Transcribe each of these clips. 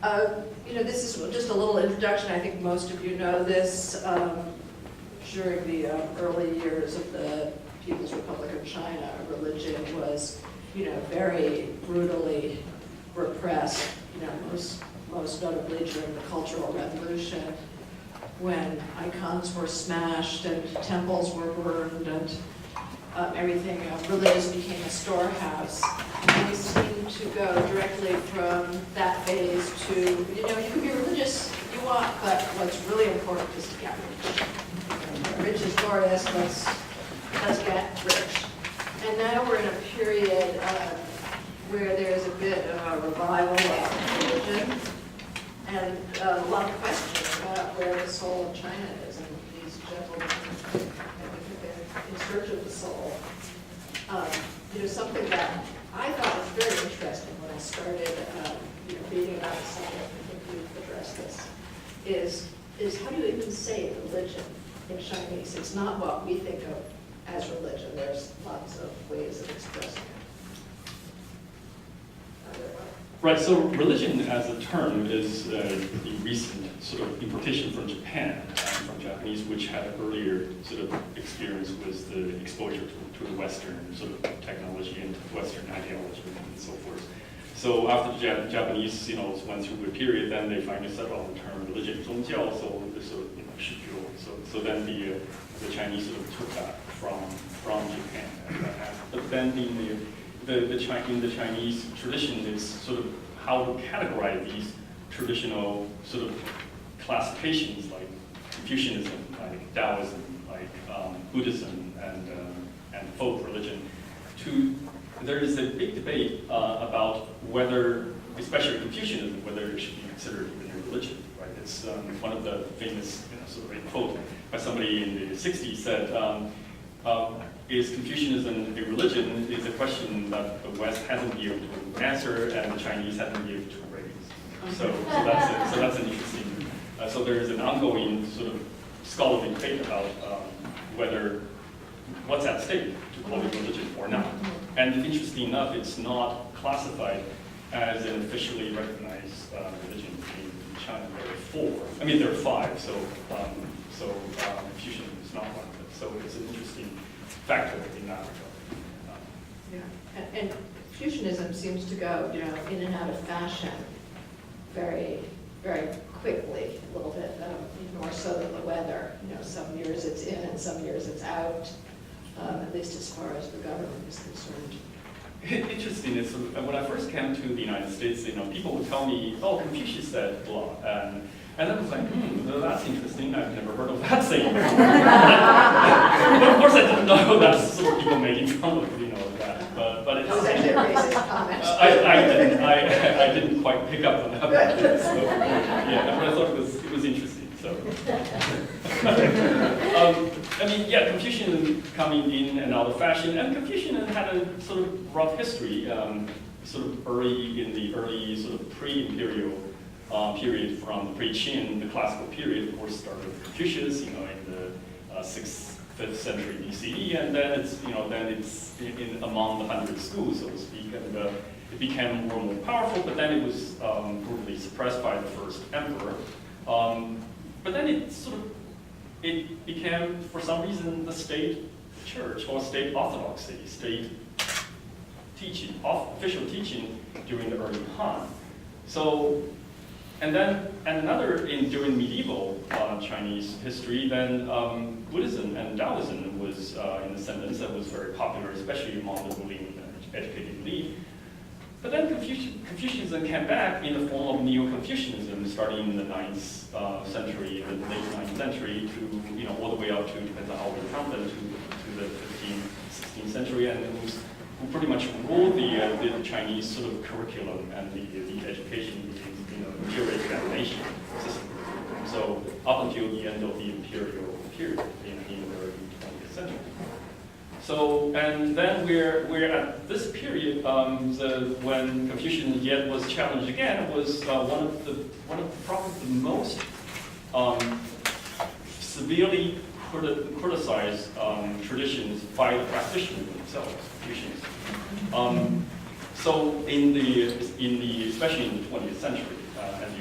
This is just a little introduction. I think most of you know this. During the early years of the People's Republic of China, religion was, very brutally repressed. Most notably during the Cultural Revolution, when icons were smashed and temples were burned and everything religious became a storehouse. And we seem to go directly from that phase to, you can be religious if you want, but what's really important is to get rich. Rich is glorious, let's get rich. And now we're in a period where there's a bit of a revival of religion and a lot of questions about where the soul of China is. And these gentlemen, I think they're in search of the soul. Something that I thought was very interesting when I started reading about the subject, I think you've addressed this, is how do you even say religion in Chinese? It's not what we think of as religion. There's lots of ways of expressing it. Right, so religion as a term is a recent sort of importation from Japan, from Japanese, which had an earlier sort of experience with the exposure to the Western sort of technology and Western ideology and so forth. So after the Japanese, went through a period, then they finally settled on the term religion, 宗教, so this sort of, 宗教. So then the Chinese sort of took that from Japan. But then in the Chinese tradition is sort of how to categorize these traditional sort of classifications like Confucianism, like Taoism, like Buddhism, and folk religion. There is a big debate about whether, especially Confucianism, whether it should be considered even a religion. Right? It's one of the famous sort of a quote by somebody in the 60s said, is Confucianism a religion is a question that the West hasn't been able to answer and the Chinese haven't been able to raise. So that's an interesting. So there is an ongoing sort of scholarly debate about what's at stake to call it religion or not. And interesting enough, it's not classified as an officially recognized religion in China. There are 4. I mean, there are 5. So Confucianism is not one of them. So it's an interesting factor in that regard. And Confucianism seems to go, in and out of fashion very, very quickly, a little bit more so than the weather. Some years it's in and some years it's out, at least as far as the government is concerned. Interesting is when I first came to the United States, people would tell me, "Oh, Confucius said blah," and I was like, well, that's interesting. I've never heard of that saying. But of course, I didn't know that's sort of people making fun of that. But it's. That was actually a racist comment. I didn't quite pick up on that. So, yeah, but I thought it was interesting. So. Confucianism coming in and out of fashion, and Confucianism had a sort of rough history, sort of in the early sort of pre-imperial period from the pre-Qin, the classical period, of course, started with Confucius, in the 6th, 5th century BCE, and then it's in among the 100 schools, so to speak, and it became more and more powerful, but then it was brutally suppressed by the first emperor. But then it became, for some reason, the state church, or state orthodoxy, state teaching, official teaching during the early Han. So, and during medieval Chinese history, then Buddhism and Taoism was in ascendance and was very popular, especially among the ruling and educated elite. But then Confucianism came back in the form of Neo-Confucianism, starting in the 9th century, the late 9th century, to all the way up to, depends on how we count them, to the 15th, 16th century, and who pretty much ruled the Chinese sort of curriculum and the education, imperial examination system. So up until the end of the imperial period in the early 20th century. So, and then we're at this period when Confucianism yet was challenged again, was one of probably the most severely criticized traditions by the practitioners themselves, Confucians. So especially in the 20th century, as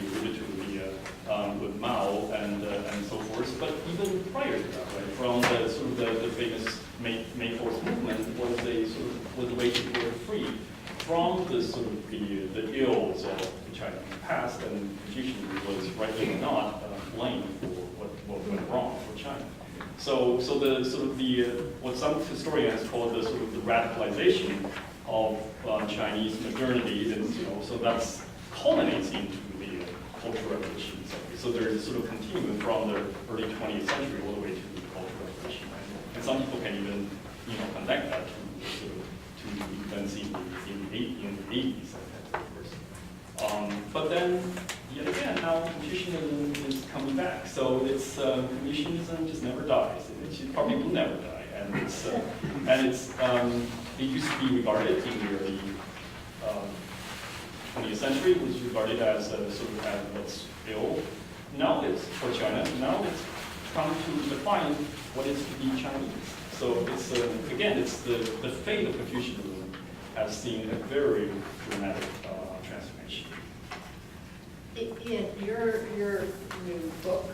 history of that, right? From the sort of the famous May 4th movement was a way to break free from the sort of the ills of the Chinese past, and Confucian was rightly or not blamed for what went wrong for China. So the sort of what some historians call the sort of the radicalization of Chinese modernity is, so that's culminates into the Cultural Revolution. So there's sort of continuing from the early 20th century all the way to the Cultural Revolution. And some people can even, connect that to events in the 80s, of course. But then, yet again, now Confucianism is coming back. So it's Confucianism just never dies. It probably will never die. And it used to be regarded in the early 20th century, it was regarded as sort of as what's ill. Now it's for China. Now it's come to define what is to be Chinese. So it's again, it's the fate of Confucianism has seen a very dramatic transformation. In your new book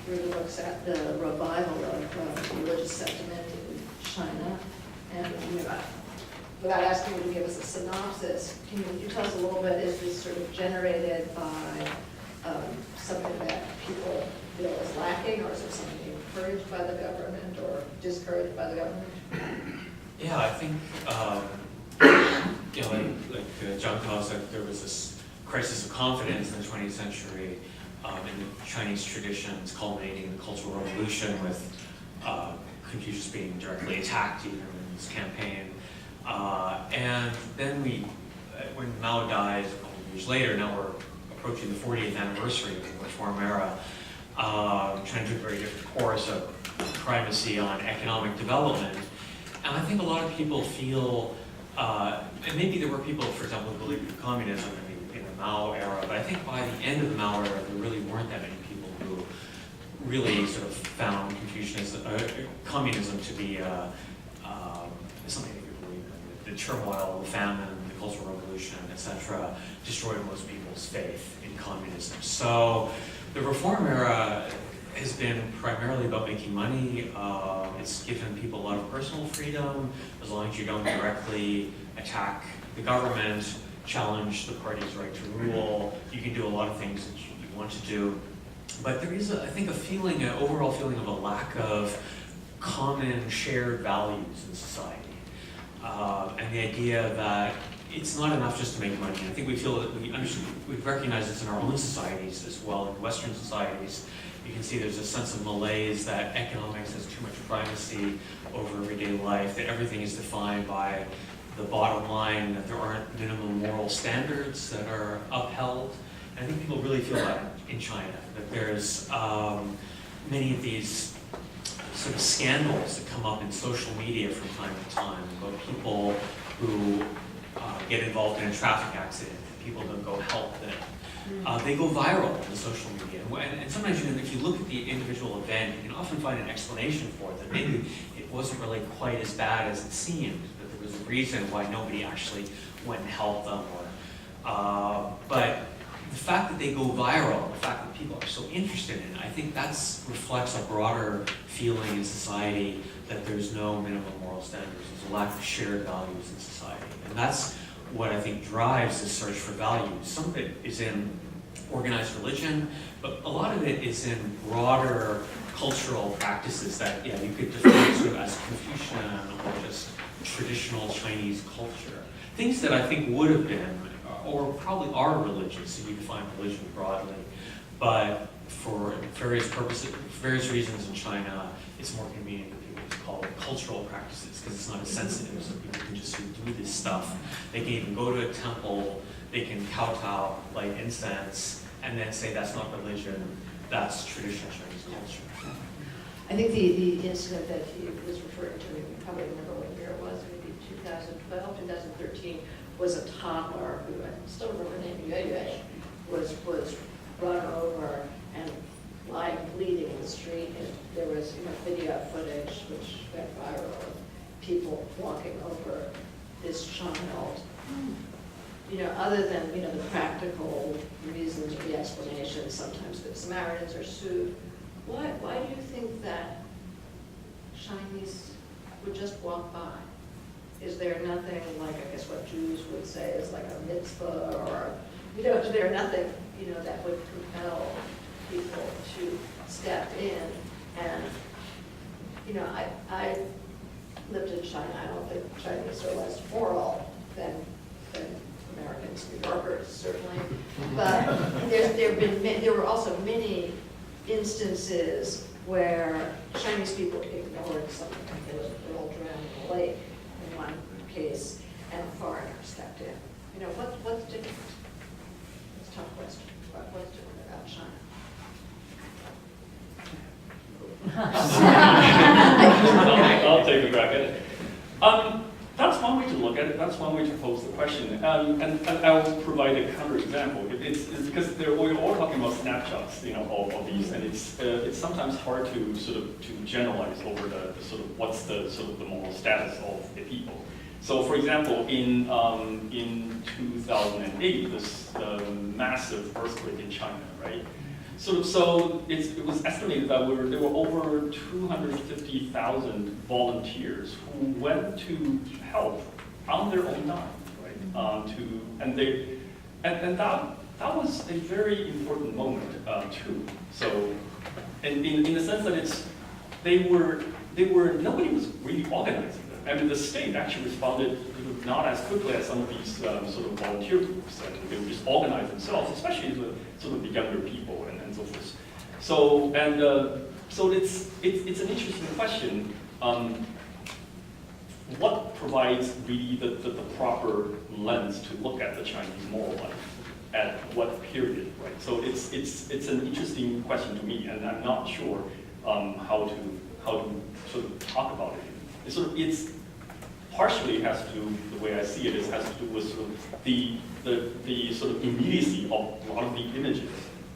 really looks at the revival of religious sentiment in China, and without asking you to give us a synopsis, can you tell us a little bit? Is this sort of generated by something that people feel is lacking, or is it something encouraged by the government or discouraged by the government? Yeah, I think like John tells us, there was this crisis of confidence in the 20th century in the Chinese traditions, culminating in the Cultural Revolution with Confucius being directly attacked even in his campaign. And then when Mao dies a couple of years later, now we're approaching the 40th anniversary of the Reform era. China took a very different course of primacy on economic development. And I think a lot of people feel, and maybe there were people, for example, who believed in communism in the Mao era, but I think by the end of the Mao era, there really weren't that many people who really sort of found communism to be something they could believe in. The turmoil, the famine, the Cultural Revolution, etc., destroyed most people's faith in communism. So the Reform era has been primarily about making money. It's given people a lot of personal freedom, as long as you don't directly attack the government, challenge the party's right to rule. You can do a lot of things that you want to do. But there is, I think, an overall feeling of a lack of common shared values in society. And the idea that it's not enough just to make money. I think we feel that we recognize this in our own societies as well, in Western societies. You can see there's a sense of malaise that economics has too much primacy over everyday life, that everything is defined by the bottom line, that there aren't minimum moral standards that are upheld. And I think people really feel that in China, that there's many of these sort of scandals that come up in social media from time to time about people who get involved in a traffic accident, people don't go help them. They go viral on social media. And sometimes, if you look at the individual event, you can often find an explanation for it, that maybe it wasn't really quite as bad as it seemed, that there was a reason why nobody actually went and helped them. But the fact that they go viral, the fact that people are so interested in it, I think that reflects a broader feeling in society that there's no minimum moral standards. There's a lack of shared values in society. And that's what I think drives this search for values. Some of it is in organized religion, but a lot of it is in broader cultural practices that, you could define sort of as Confucian or just traditional Chinese culture. Things that I think would have been, or probably are religious, if you define religion broadly, but for various purposes, various reasons in China, it's more convenient for people to call it cultural practices because it's not as sensitive, so people can just do this stuff. They can even go to a temple, they can kowtow, light incense, and then say that's not religion, that's traditional Chinese culture. I think the incident that he was referring to, you probably remember what year it was, maybe 2012, 2013, was a toddler who, I still remember her name, Yue, was run over and lying bleeding in the street. And there was video footage which went viral of people walking over this child. Other than the practical reasons or the explanations, sometimes Good Samaritans are sued. Why do you think that Chinese would just walk by? Is there nothing like, I guess what Jews would say is like a mitzvah, or, you know, is there nothing, you know, that would compel people to step in? And, you know, I lived in China. I don't think Chinese are less moral than Americans, New Yorkers, certainly. But there were also many instances where Chinese people ignored something. There was a girl drowned in a lake in one case, and a foreigner stepped in. You know, what's different? It's a tough question. What's different about China? I'll take a crack at it. That's one way to look at it. That's one way to pose the question. And I'll provide a counterexample. It's because we're all talking about snapshots, you know, of these, and it's sometimes hard to sort of to generalize over the sort of what's the sort of the moral status of the people. So, for example, in 2008, this massive earthquake in China, right? So it was estimated that there were over 250,000 volunteers who went to help on their own dime, right? And that was a very important moment too. So, in the sense that nobody was really organizing them. I mean, the state actually responded not as quickly as some of these sort of volunteer groups, and they would just organize themselves, especially the sort of the younger people and so forth. So it's an interesting question. What provides really the proper lens to look at the Chinese moral life at what period, right? So it's an interesting question to me, and I'm not sure how to sort of talk about it. It's partially has to do, the way I see it, has to do with sort of the sort of immediacy of a lot of the images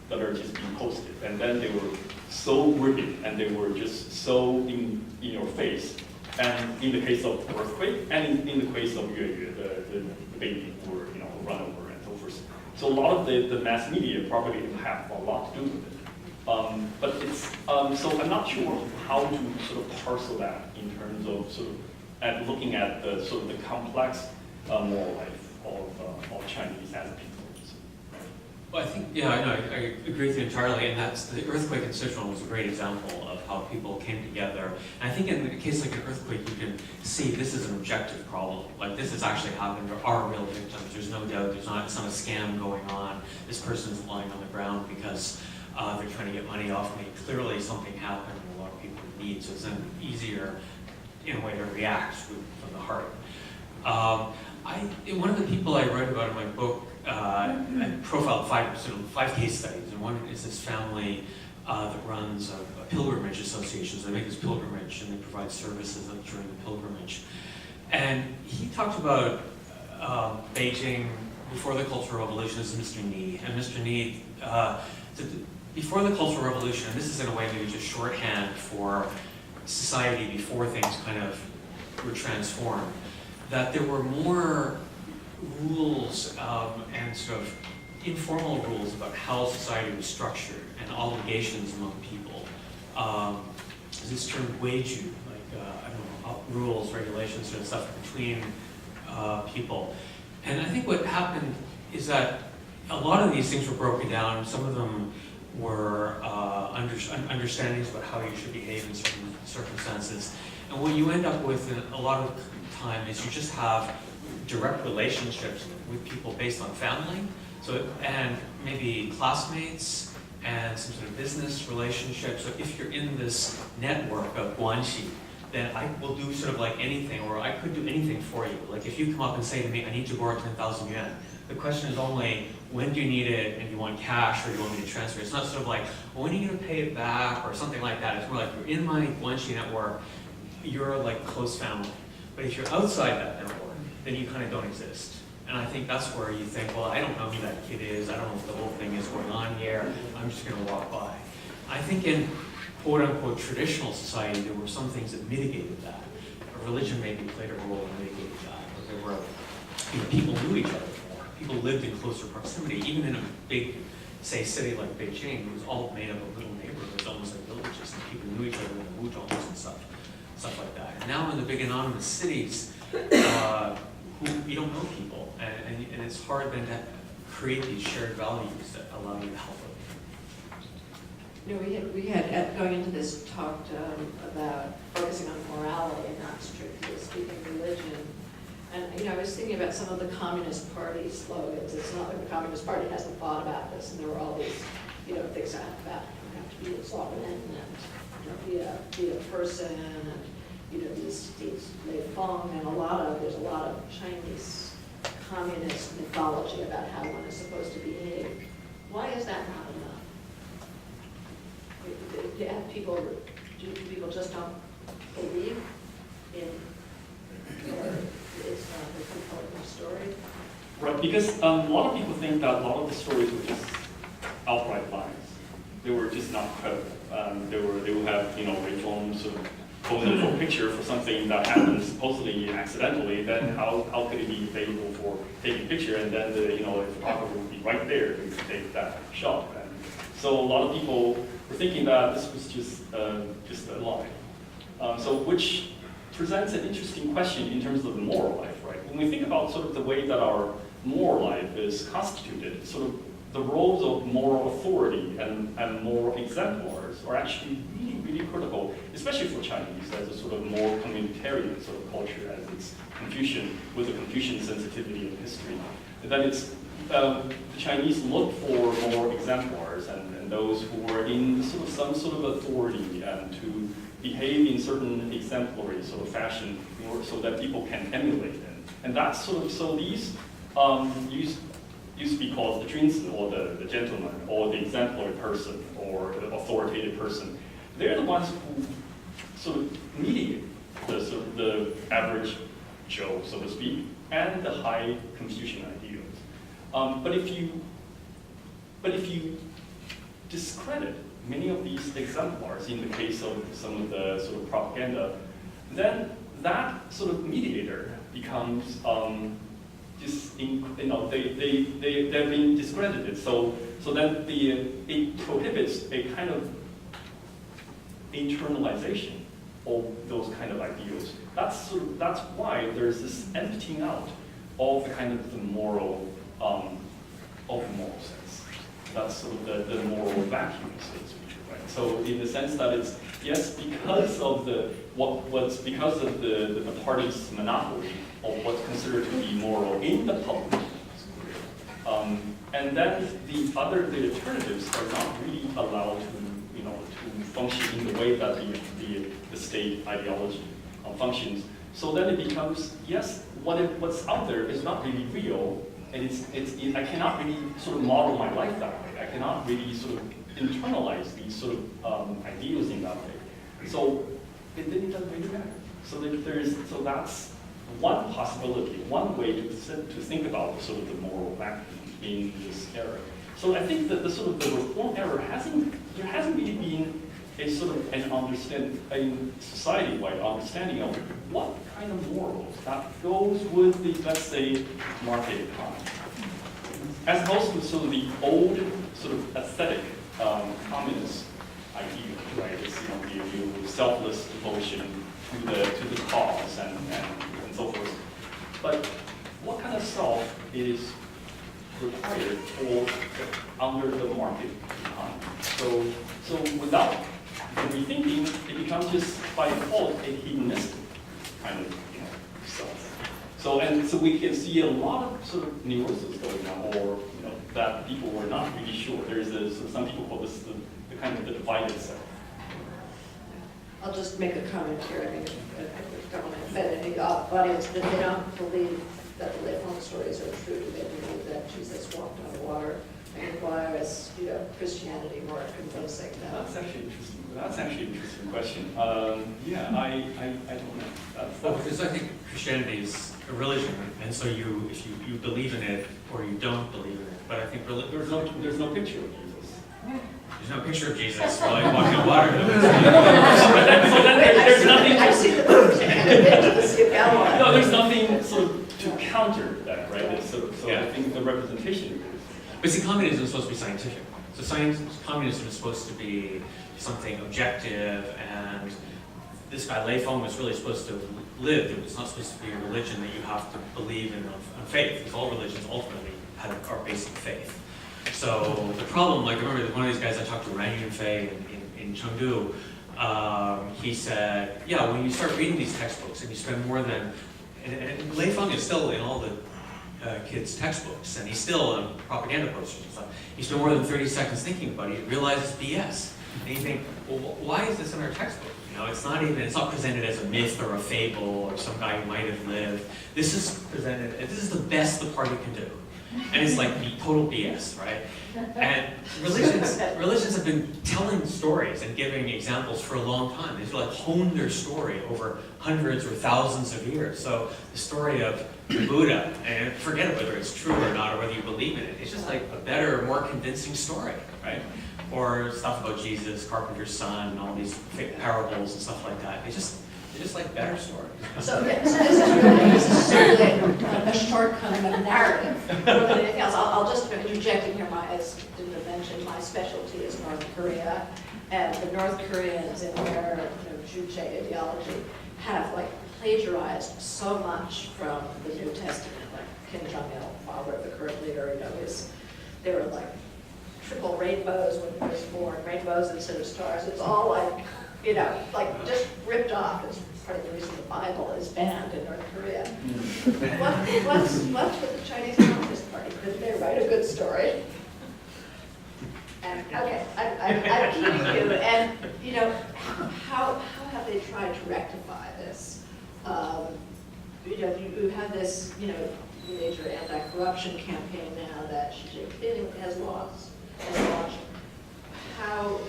that are just being posted, and then they were so wicked and they were just so in your face. And in the case of earthquake, and in the case of Yue Yue, the baby who were run over and so forth. So a lot of the mass media probably have a lot to do with it. But it's so I'm not sure how to sort of parcel that in terms of sort of looking at the sort of the complex moral life of Chinese as people. Well, I think, yeah, I agree with you entirely, and that's the earthquake in Sichuan was a great example of how people came together. And I think in a case like an earthquake, you can see this is an objective problem. Like, this has actually happened. There are real victims. There's no doubt. It's not a scam going on. This person is lying on the ground because they're trying to get money off me. Clearly, something happened and a lot of people need. So it's then easier, in a way, to react from the heart. One of the people I wrote about in my book, I profiled five case studies, and one is this family that runs a pilgrimage association. So they make this pilgrimage and they provide services during the pilgrimage. And he talked about Beijing before the Cultural Revolution as Mr. Ni. And Mr. Ni, before the Cultural Revolution, and this is in a way maybe just shorthand for society before things kind of were transformed, that there were more rules and sort of informal rules about how society was structured and obligations among people. There's this term weiju, like, I don't know, rules, regulations, sort of stuff between people. And I think what happened is that a lot of these things were broken down. Some of them were understandings about how you should behave in certain circumstances. And what you end up with a lot of time is you just have direct relationships with people based on family, and maybe classmates and some sort of business relationships. So if you're in this network of guanxi, then I will do sort of like anything, or I could do anything for you. Like if you come up and say to me, I need to borrow 10,000 yuan, the question is only, when do you need it, and do you want cash, or do you want me to transfer? It's not sort of like, well, when are you going to pay it back, or something like that. It's more like, you're in my guanxi network, you're like close family. But if you're outside that network, then you kind of don't exist. And I think that's where you think, well, I don't know who that kid is, I don't know what the whole thing is going on here, I'm just going to walk by. I think in quote-unquote traditional society, there were some things that mitigated that. Religion maybe played a role in mitigating that. But there were, people knew each other more. People lived in closer proximity. Even in a big, say, city like Beijing, it was all made up of little neighborhoods, almost like villages, and people knew each other in the wujongs and stuff. stuff like that. And now in the big anonymous cities, who you don't know people, and it's hard then to create these shared values that allow you to help them. You know, we had going into this talked about focusing on morality and not strictly speaking religion. And you know, I was thinking about some of the Communist Party slogans. It's not like the Communist Party hasn't thought about this, and there were all these, you know, things about you have to be a sovereign and you know, be a person, and you know, these Lei Feng, and there's a lot of Chinese communist mythology about how one is supposed to behave. Why is that not enough? Do people just don't believe in, or it's not a compelling story? Right, because a lot of people think that a lot of the stories were just outright lies. They were just not credible. They would have, you know, Rachel sort of posing for a picture for something that happened supposedly accidentally. Then how could it be favorable for taking a picture? And then the, you know, the photographer would be right there to take that shot. And so a lot of people were thinking that this was just a lie. So which presents an interesting question in terms of the moral life, right? When we think about sort of the way that our moral life is constituted, sort of the roles of moral authority and moral exemplars are actually really, really critical, especially for Chinese as a sort of more communitarian sort of culture, as it's Confucian, with the Confucian sensitivity of history. And then it's, the Chinese look for more exemplars and those who are in sort of some sort of authority and to behave in certain exemplary sort of fashion in order so that people can emulate them. And that's sort of, so these used to be called the Junzi, or the gentleman, or the exemplary person, or the authoritative person. They're the ones who sort of mediate the sort of the average Joe, so to speak, and the high Confucian ideals. But if you discredit many of these exemplars in the case of some of the sort of propaganda, then that sort of mediator becomes they've been discredited. So then it prohibits a kind of internalization of those kind of ideals. That's why there's this emptying out of the kind of the moral of the moral sense. That's sort of the moral vacuum, so to speak, right? So in the sense that it's yes, because of the party's monopoly of what's considered to be moral in the public, and then the alternatives are not really allowed to function in the way that the state ideology functions. So then it becomes yes, what's out there is not really real, and I cannot really sort of model my life that way. I cannot really sort of internalize these sort of ideals in that way. So it doesn't really matter. So that's one possibility, one way to think about sort of the moral vacuum in this era. So I think that the sort of the reform era there hasn't really been a sort of a society-wide understanding of what kind of morals that goes with the, let's say, market economy, as opposed to sort of the old sort of aesthetic communist ideal, right? It's the selfless devotion to the cause and so forth. But what kind of self is required under the market economy? So without the rethinking, it becomes just by default a hedonistic kind of self. So we can see a lot of sort of neuroses going on, or that people were not really sure. There's some people call this the kind of the divided self. I'll just make a comment here. I mean, I don't want to offend any audience, but they don't believe that the Lei Feng stories are true. They believe that Jesus walked on water, and why is Christianity more convincing? That's actually interesting. That's actually an interesting question. Yeah, I don't know. Well, because I think Christianity is a religion, and so if you believe in it or you don't believe in it. But I think there's no picture of Jesus. There's no picture of Jesus while walking on water. So then there's nothing. I've seen the picture. I've been to the Sea of Galilee. No, there's nothing sort of to counter that, right? It's so Yeah. I think the representation. But see, communism is supposed to be scientific. So communism is supposed to be something objective and this guy Lei Feng was really supposed to live. It was not supposed to be a religion that you have to believe in on faith, because all religions ultimately are based on faith. So the problem, like I remember one of these guys I talked to, Ran Yunfei in Chengdu, he said, yeah, when you start reading these textbooks and you spend more than, and Lei Feng is still in all the kids' textbooks, and he's still on propaganda posters and stuff. You spend more than 30 seconds thinking about it, you realize it's BS. And you think, well, why is this in our textbook? You know, it's not presented as a myth or a fable or some guy who might have lived. This is presented, this is the best the party can do. And it's like total BS, right? And religions have been telling stories and giving examples for a long time. They've like honed their story over hundreds or thousands of years. So the story of the Buddha, and forget whether it's true or not, or whether you believe in it, it's just like a better, more convincing story, right? Or stuff about Jesus, Carpenter's son, and all these fake parables and stuff like that. They're just like better stories. So, yeah, so this is certainly a shortcoming of narrative more than anything else. I'll just interject in here, as didn't mention, my specialty is North Korea, and the North Koreans in their Juche ideology have like plagiarized so much from the New Testament, like Kim Jong-il, father of the current leader, they were like triple rainbows when he was born, rainbows instead of stars. It's all like, like just ripped off. It's part of the reason the Bible is banned in North Korea. What's left with the Chinese Communist Party? Could they write a good story? And, okay, I'm keeping you. And how have they tried to rectify this? You have this major anti-corruption campaign now that Xi Jinping has launched. How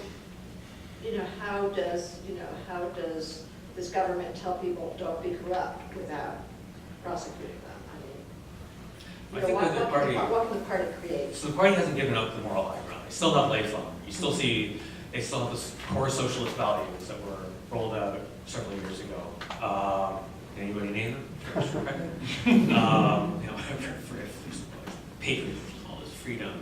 does this government tell people don't be corrupt without prosecuting them? I think that the party, what can the party create? So the party hasn't given up the moral high ground. They still have Lei Feng. You still see, they still have this core socialist values that were rolled out several years ago. Anybody name them? Patriotism, all this freedom.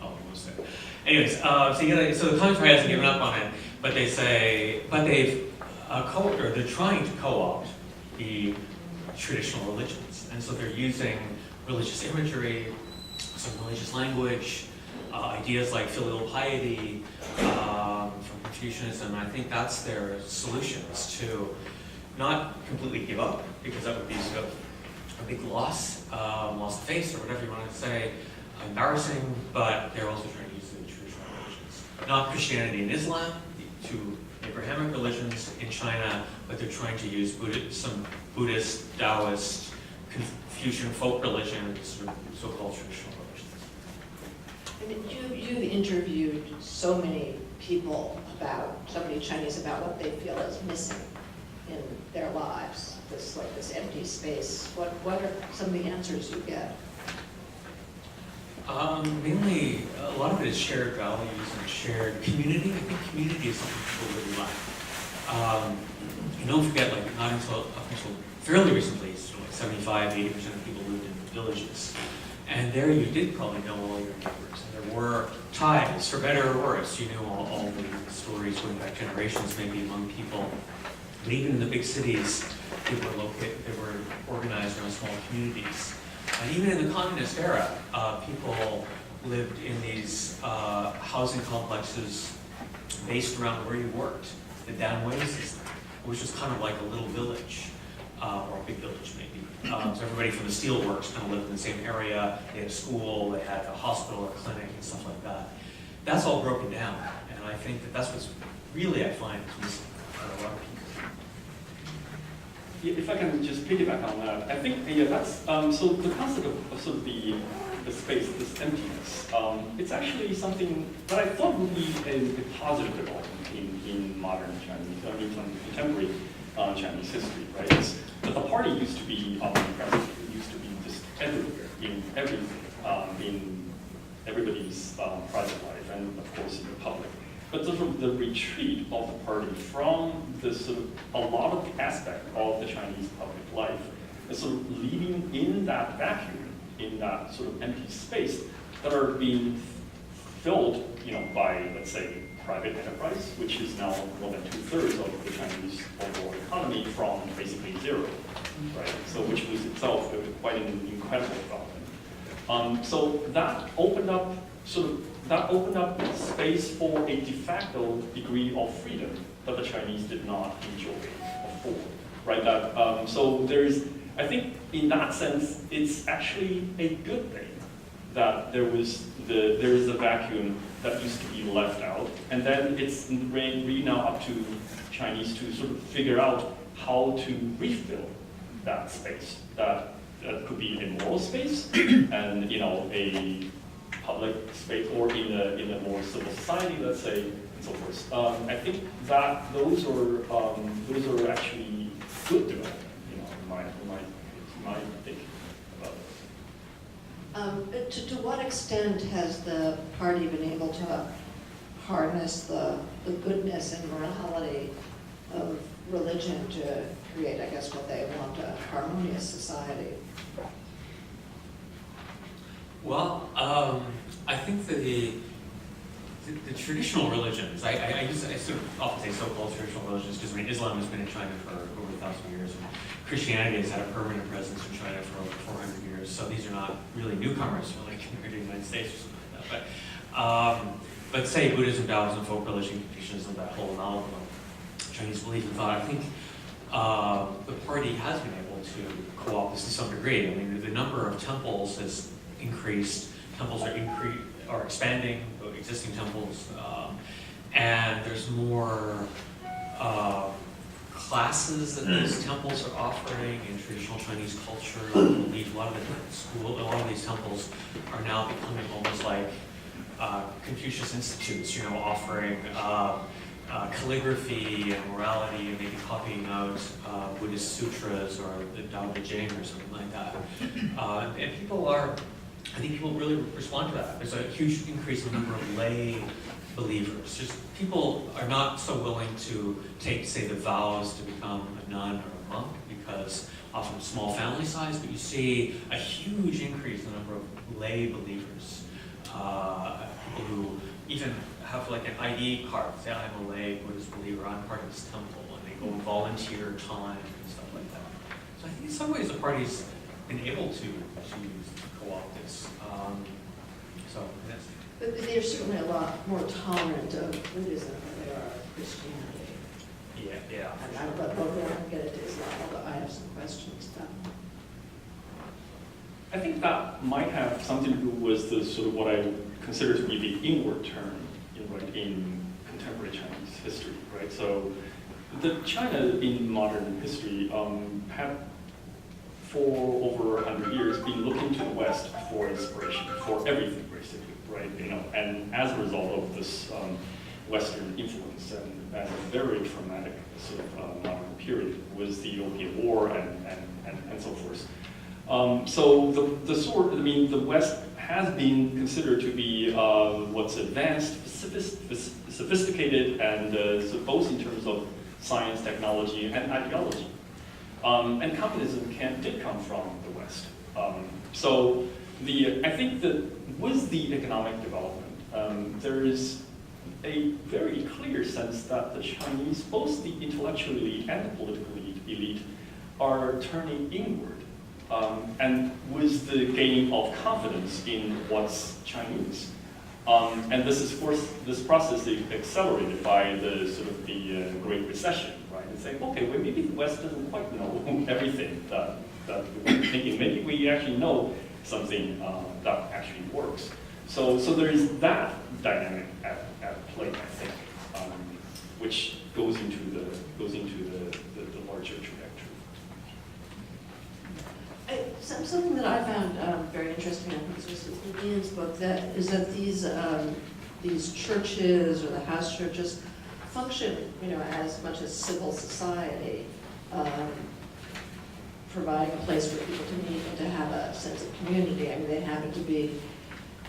Almost there. Anyways, so the Communist Party hasn't given up on it, but they say, they're trying to co-opt the traditional religions, and so they're using religious imagery, some religious language, ideas like filial piety from Confucianism. And I think that's their solutions to not completely give up, because that would be sort of a big loss of face, or whatever you want to say, embarrassing. But they're also trying to use the traditional religions, not Christianity and Islam, the two Abrahamic religions in China, but they're trying to use some Buddhist, Taoist, Confucian folk religions, sort of so-called traditional religions. I mean, you've interviewed so many Chinese about what they feel is missing in their lives, this empty space. What are some of the answers you get? Mainly, a lot of it is shared values and shared community. I think community is something people really like. Don't forget, not until fairly recently, so 75–80% of people lived in villages. And there you did probably know all your neighbors. And there were ties, for better or worse. You knew all the stories going back generations, maybe among people. But even in the big cities, people were organized around small communities. And even in the communist era, people lived in these housing complexes based around where you worked, the Danwei system, which was kind of like a little village, or a big village maybe. So everybody from the steelworks kind of lived in the same area. They had a school, they had a hospital, a clinic, and stuff like that. That's all broken down, and I think that's what's really, I find, is missing for a lot of people. If I can just piggyback on that, I think that's so the concept of sort of the space, this emptiness. It's actually something that I thought would be a positive development in modern Chinese, contemporary Chinese history, right? But the party used to be omnipresent. It used to be just everywhere, in everything, in everybody's private life, and of course in the public. But sort of the retreat of the party from this sort of a lot of the aspect of the Chinese public life is sort of leaving in that vacuum, in that sort of empty space that are being filled, by, let's say, private enterprise, which is now more than 2/3 of the Chinese overall economy from basically zero, right? So which was itself quite an incredible development. So that opened up space for a de facto degree of freedom that the Chinese did not enjoy before, right? So I think in that sense, it's actually a good thing that there is a vacuum that used to be left out, and then it's really now up to Chinese to sort of figure out how to refill that space. That could be a moral space, and a public space, or in a more civil society, let's say, and so forth. I think that those are actually good development, in my thinking about it. To what extent has the party been able to harness the goodness and morality of religion to create, I guess, what they want, a harmonious society? Well, I think the traditional religions, I sort of often say so-called traditional religions because Islam has been in China for over 1,000 years, and Christianity has had a permanent presence in China for over 400 years. So these are not really newcomers, really, compared to the United States or something like that. But say Buddhism, Taoism, folk religion, Confucianism, that whole amalgam of Chinese belief and thought, I think the party has been able to co-opt this to some degree. I mean, the number of temples has increased. Temples are expanding, existing temples, and there's more classes that these temples are offering in traditional Chinese culture. I believe a lot of these temples are now becoming almost like Confucius institutes, offering calligraphy and morality, and maybe copying out Buddhist sutras or the Tao Jiang or something like that. And I think people really respond to that. There's a huge increase in the number of lay believers. Just people are not so willing to take, say, the vows to become a nun or a monk, because often small family size, but you see a huge increase in the number of lay believers. People who even have like an ID card, say I'm a lay Buddhist believer, I'm part of this temple, and they go and volunteer time and stuff like that. So I think in some ways the party's been able to co-opt this. But they're certainly a lot more tolerant of Buddhism than they are of Christianity. Yeah. And I don't get into Islam, although I have some questions about it. I think that might have something to do with the sort of what I consider to be the inward turn in contemporary Chinese history, right? So the China in modern history had for over 100 years been looking to the West for inspiration, for everything basically, right? And as a result of this Western influence and a very traumatic sort of modern period was the Opium War and so forth. So the West has been considered to be what's advanced, sophisticated, and so both in terms of science, technology, and ideology. And communism did come from the West. So I think that with the economic development, there is a very clear sense that the Chinese, both the intellectual elite and the political elite, are turning inward. And with the gain of confidence in what's Chinese. And this process is accelerated by the sort of the Great Recession, right? And saying, okay, well, maybe the West doesn't quite know everything that we're thinking. Maybe we actually know something that actually works. So there is that dynamic at play, I think, which goes into the larger trajectory. Something that I found very interesting, I think this was in Ian's book, is that these churches or the house churches function, as much as civil society, providing a place for people to meet and to have a sense of community. I mean, they happen to be,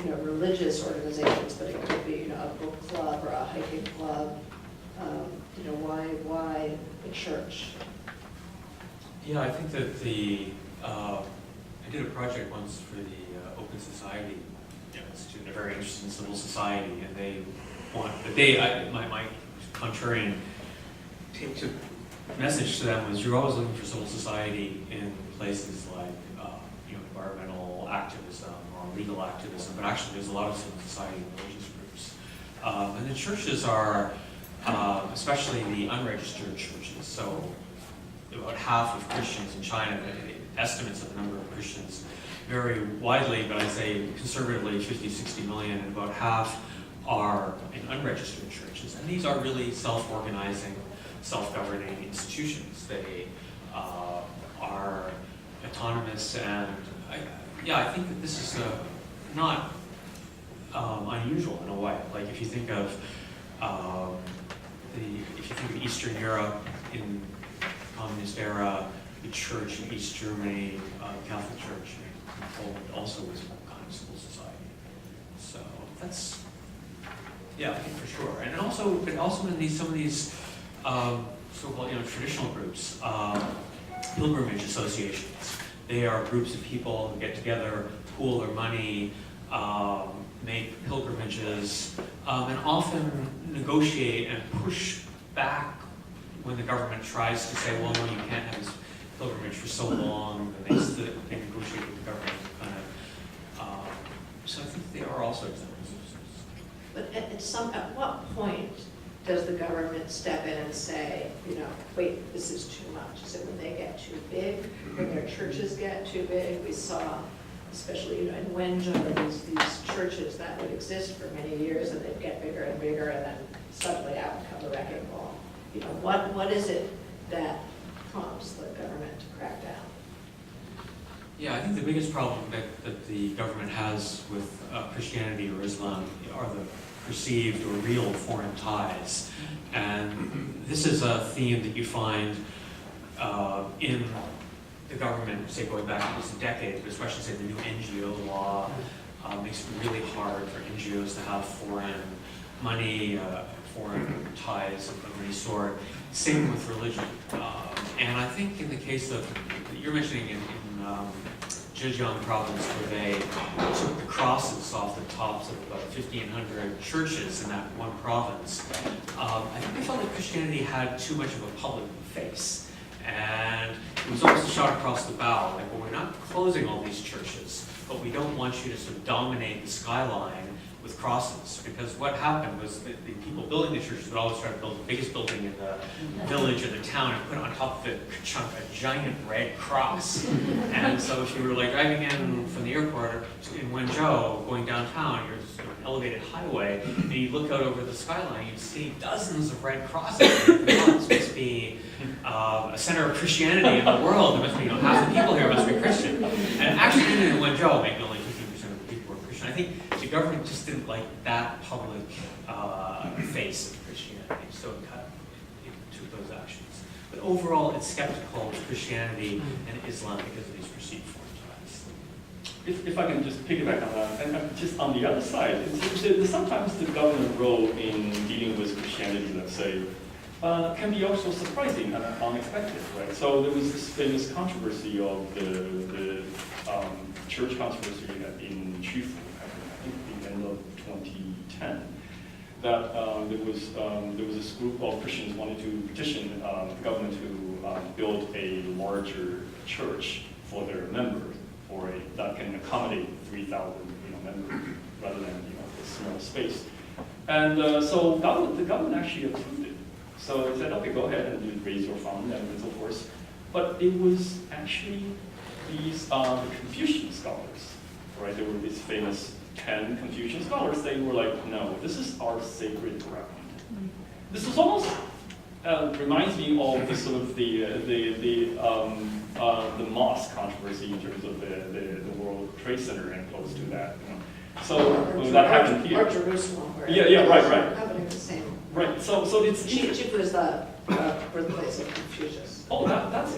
religious organizations, but it could be, a book club or a hiking club. Why the church? Yeah, I think that I did a project once for the Open Society institute. They're very interested in civil society, and they want. But my contrarian message to them was, you're always looking for civil society in places like environmental activism or legal activism, but actually there's a lot of civil society and religious groups. And the churches are, especially the unregistered churches, so about half of Christians in China, the estimates of the number of Christians vary widely, but I'd say conservatively 50, 60 million, and about half are in unregistered churches. And these are really self-organizing, self-governing institutions. They are autonomous, and I think that this is not unusual in a way. Like if you think of Eastern Europe in the communist era, the church in East Germany, Catholic Church in Poland also was kind of civil society. So that's, I think for sure. And also in some of these so-called traditional groups, pilgrimage associations. They are groups of people who get together, pool their money, make pilgrimages, and often negotiate and push back when the government tries to say, well, no, you can't have this pilgrimage for so long, and they negotiate with the government so I think they are also examples of this. But at what point does the government step in and say, wait, this is too much? Is it when they get too big, when their churches get too big? We saw, especially in Wenzhou, these churches that would exist for many years, and they'd get bigger and bigger, and then suddenly out would come the wrecking ball. What is it that prompts the government to crack down? I think the biggest problem that the government has with Christianity or Islam are the perceived or real foreign ties. And this is a theme that you find in the government, say going back at least a decade, but especially say the new NGO law makes it really hard for NGOs to have foreign money, foreign ties of any sort. Same with religion. And I think in the case of, you're mentioning in Zhejiang province, where they took the crosses off the tops of about 1,500 churches in that one province, I think they felt like Christianity had too much of a public face. And it was almost a shot across the bow, like, well, we're not closing all these churches, but we don't want you to sort of dominate the skyline with crosses, because what happened was that the people building the churches would always try to build the biggest building in the village or the town and put on top of it a giant red cross. And so if you were like driving in from the airport in Wenzhou, going downtown, you're just on an elevated highway, and you look out over the skyline, you see dozens of red crosses. This must be a center of Christianity in the world. There must be, half the people here must be Christian. And actually, even in Wenzhou, maybe only 15% of the people were Christian. I think the government just didn't like that public face of Christianity, so it took those actions. But overall, it's skeptical of Christianity and Islam because of these perceived foreign ties. If I can just piggyback on that, and just on the other side, sometimes the government role in dealing with Christianity, let's say, can be also surprising and unexpected, right? So there was this famous controversy of the church controversy in Qufu, I think the end of 2010, that there was this group of Christians wanted to petition the government to build a larger church for their members, that can accommodate 3,000 members rather than a small space. And so the government actually approved it. So it said, okay, go ahead and raise your fund and so forth. But it was actually these the Confucian scholars, right? There were these famous 10 Confucian scholars. They were like, no, this is our sacred ground. This is almost reminds me of the sort of the mosque controversy in terms of the World Trade Center and close to that. So that happened here. Or Jerusalem, where right. happening the same. Right. So it's Qufu is the birthplace of Confucius. Oh,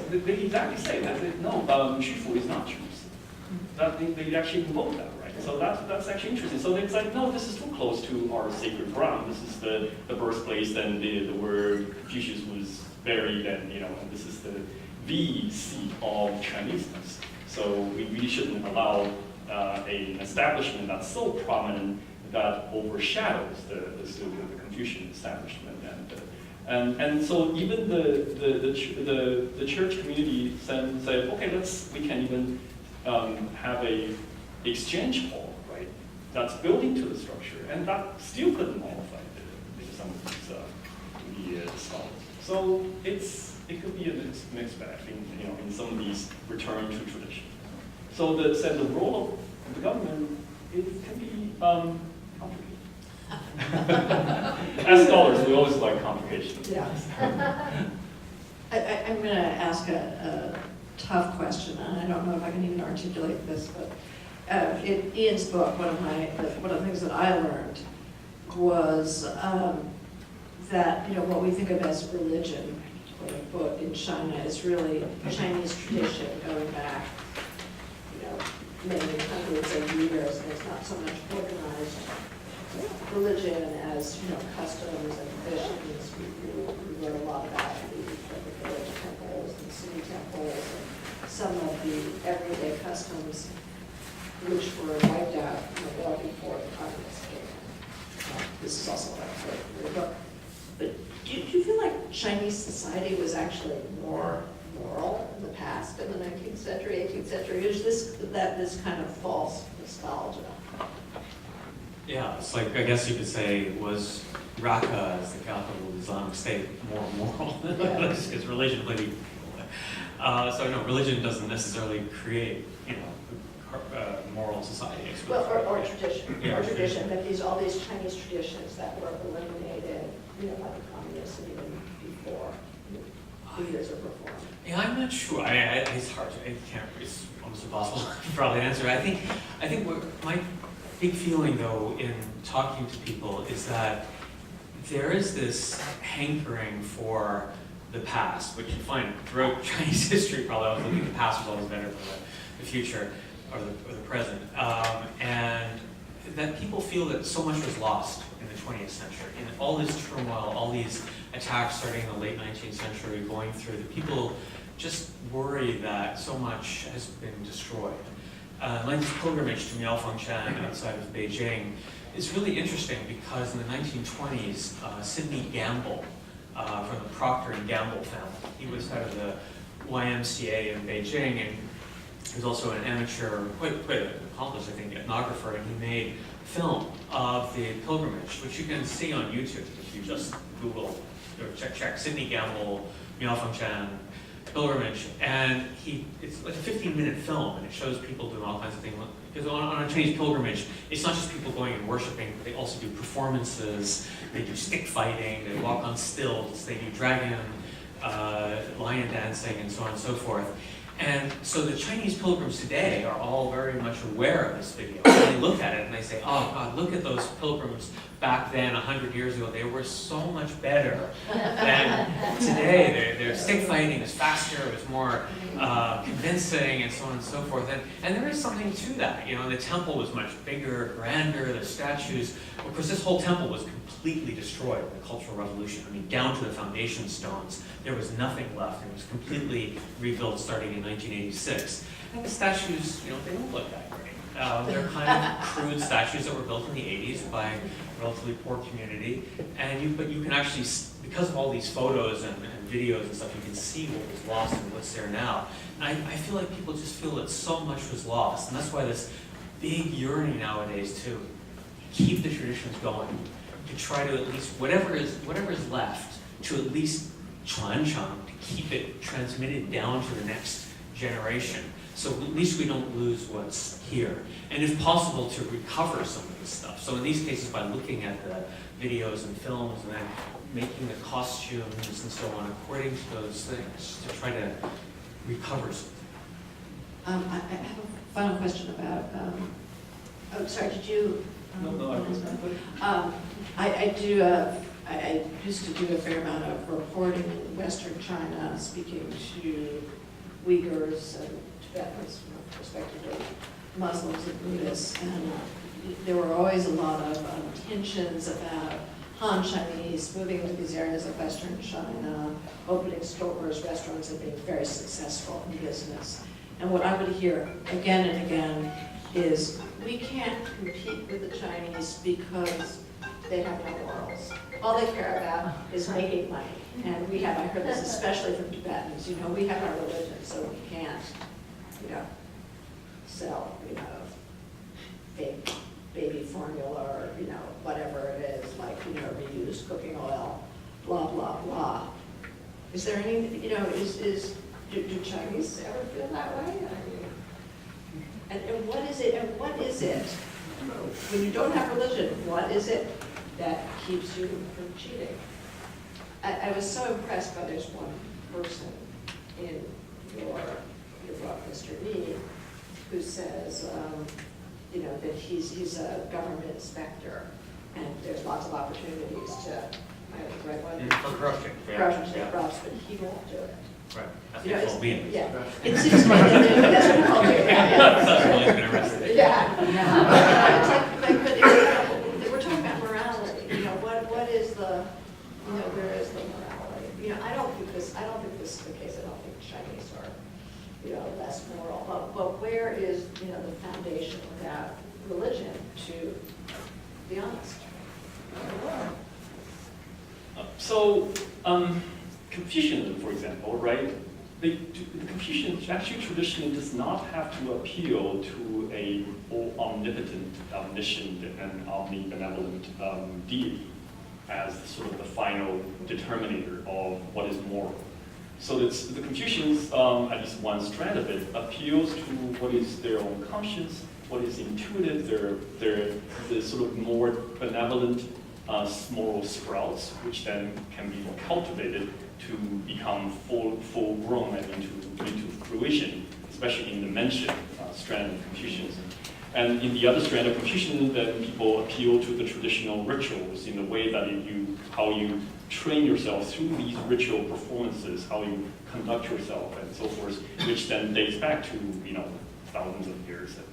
they exactly say that. No, Qufu is not Jerusalem. That they actually invoke that, right? So that's actually interesting. So it's like, no, this is too close to our sacred ground. This is the birthplace and where Confucius was buried, and and this is the seat of Chineseness. So we really shouldn't allow an establishment that's so prominent that overshadows the Confucian establishment. And so even the church community said, okay, we can even have a exchange hall, right? That's built into the structure, and that still couldn't mollify some of these scholars. So it could be a mixed bag in some of these return to tradition. So the role of the government, it can be complicated. As scholars, we always like complications. Yeah. I'm going to ask a tough question, and I don't know if I can even articulate this, but in Ian's book, one of the things that I learned was that what we think of as religion, quote unquote, in China is really Chinese tradition going back many hundreds of years, and it's not so much organized religion as customs and traditions. We learn a lot about the village temples and city temples and some of the everyday customs which were wiped out well before the communists came in. This is also what I said in your book. But do you feel like Chinese society was actually more moral in the past, in the 19th century, 18th century? Is this kind of false nostalgia? Yeah, it's like, I guess you could say, was Raqqa as the capital of the Islamic State more moral? Because religion played a role. So no, religion doesn't necessarily create, a moral society. Well, or tradition. Yeah, or tradition, that all these Chinese traditions that were eliminated, by the communists and even before leaders of reform. Yeah, I'm not sure. It's hard to, it's almost impossible to probably answer. I think what my big feeling, though, in talking to people is that there is this hankering for the past, which you find throughout Chinese history. Probably always looking at the past was always better than the future or the present, and that people feel that so much was lost in the 20th century. In all this turmoil, all these attacks starting in the late 19th century, going through, the people just worry that so much has been destroyed. Lincoln's pilgrimage to Miaofengchan outside of Beijing is really interesting because in the 1920s, Sidney Gamble from the Procter & Gamble family, he was head of the YMCA in Beijing, and he was also an amateur, quite accomplished, I think, ethnographer, and he made film of the pilgrimage, which you can see on YouTube if you just Google or check Sidney Gamble, Miaofengchan pilgrimage, and it's like a 15-minute film, and it shows people doing all kinds of things. Because on a Chinese pilgrimage, it's not just people going and worshiping, but they also do performances, they do stick fighting, they walk on stilts, they do dragon, lion dancing, and so on and so forth. And so the Chinese pilgrims today are all very much aware of this video. And they look at it and they say, oh God, look at those pilgrims back then, 100 years ago. They were so much better than today. Their stick fighting was faster, it was more convincing, and so on and so forth. And there is something to that. The temple was much bigger, grander, the statues. Of course, this whole temple was completely destroyed in the Cultural Revolution. I mean, down to the foundation stones. There was nothing left. It was completely rebuilt starting in 1986. And the statues, they don't look that great. They're kind of crude statues that were built in the 80s by a relatively poor community. But you can actually, because of all these photos and videos and stuff, you can see what was lost and what's there now. And I feel like people just feel that so much was lost. And that's why this big yearning nowadays to keep the traditions going, to try to at least, whatever is left, to at least to keep it transmitted down to the next generation. So at least we don't lose what's here. And if possible, to recover some of this stuff. So in these cases, by looking at the videos and films and then making the costumes and so on according to those things, to try to recover something. I have a final question about, sorry, did you? No, I was I used to do a fair amount of reporting in Western China, speaking to Uyghurs and Tibetans, respectively, Muslims and Buddhists, and there were always a lot of tensions about Han Chinese moving into these areas of Western China, opening stores, restaurants, and being very successful in business. And what I would hear again and again is we can't compete with the Chinese because they have no morals. All they care about is making money. And we have, I heard this especially from Tibetans, we have our religion, so we can't, sell, fake baby formula or, whatever it is, like, reused cooking oil, blah, blah, blah. Is there any, do Chinese ever feel that way? And what is it, when you don't have religion, what is it that keeps you from cheating? I was so impressed by this one person in your book, Mr. Nee, who says, that he's a government inspector, and there's lots of opportunities to, I have the right one? For corruption. Corruption, but he won't do it. Right. I think it's all being. Yeah. It seems to me that's what I'll do. Someone's been arrested. Yeah. It's like, but we're talking about morality. What is the, where is the morality? I don't think this is the case. I don't think Chinese are, less moral. But where is, the foundation without religion, to be honest? So, Confucianism, for example, right? The Confucian actually tradition does not have to appeal to a omnipotent, omniscient, and omnibenevolent deity as sort of the final determinator of what is moral. So the Confucians, at least one strand of it, appeals to what is their own conscience, what is intuitive, the sort of more benevolent moral sprouts, which then can be cultivated to become full grown and into fruition, especially in the mentioned strand of Confucianism. And in the other strand of Confucianism, then people appeal to the traditional rituals in the way that how you train yourself through these ritual performances, how you conduct yourself and so forth, which then dates back to thousands of years and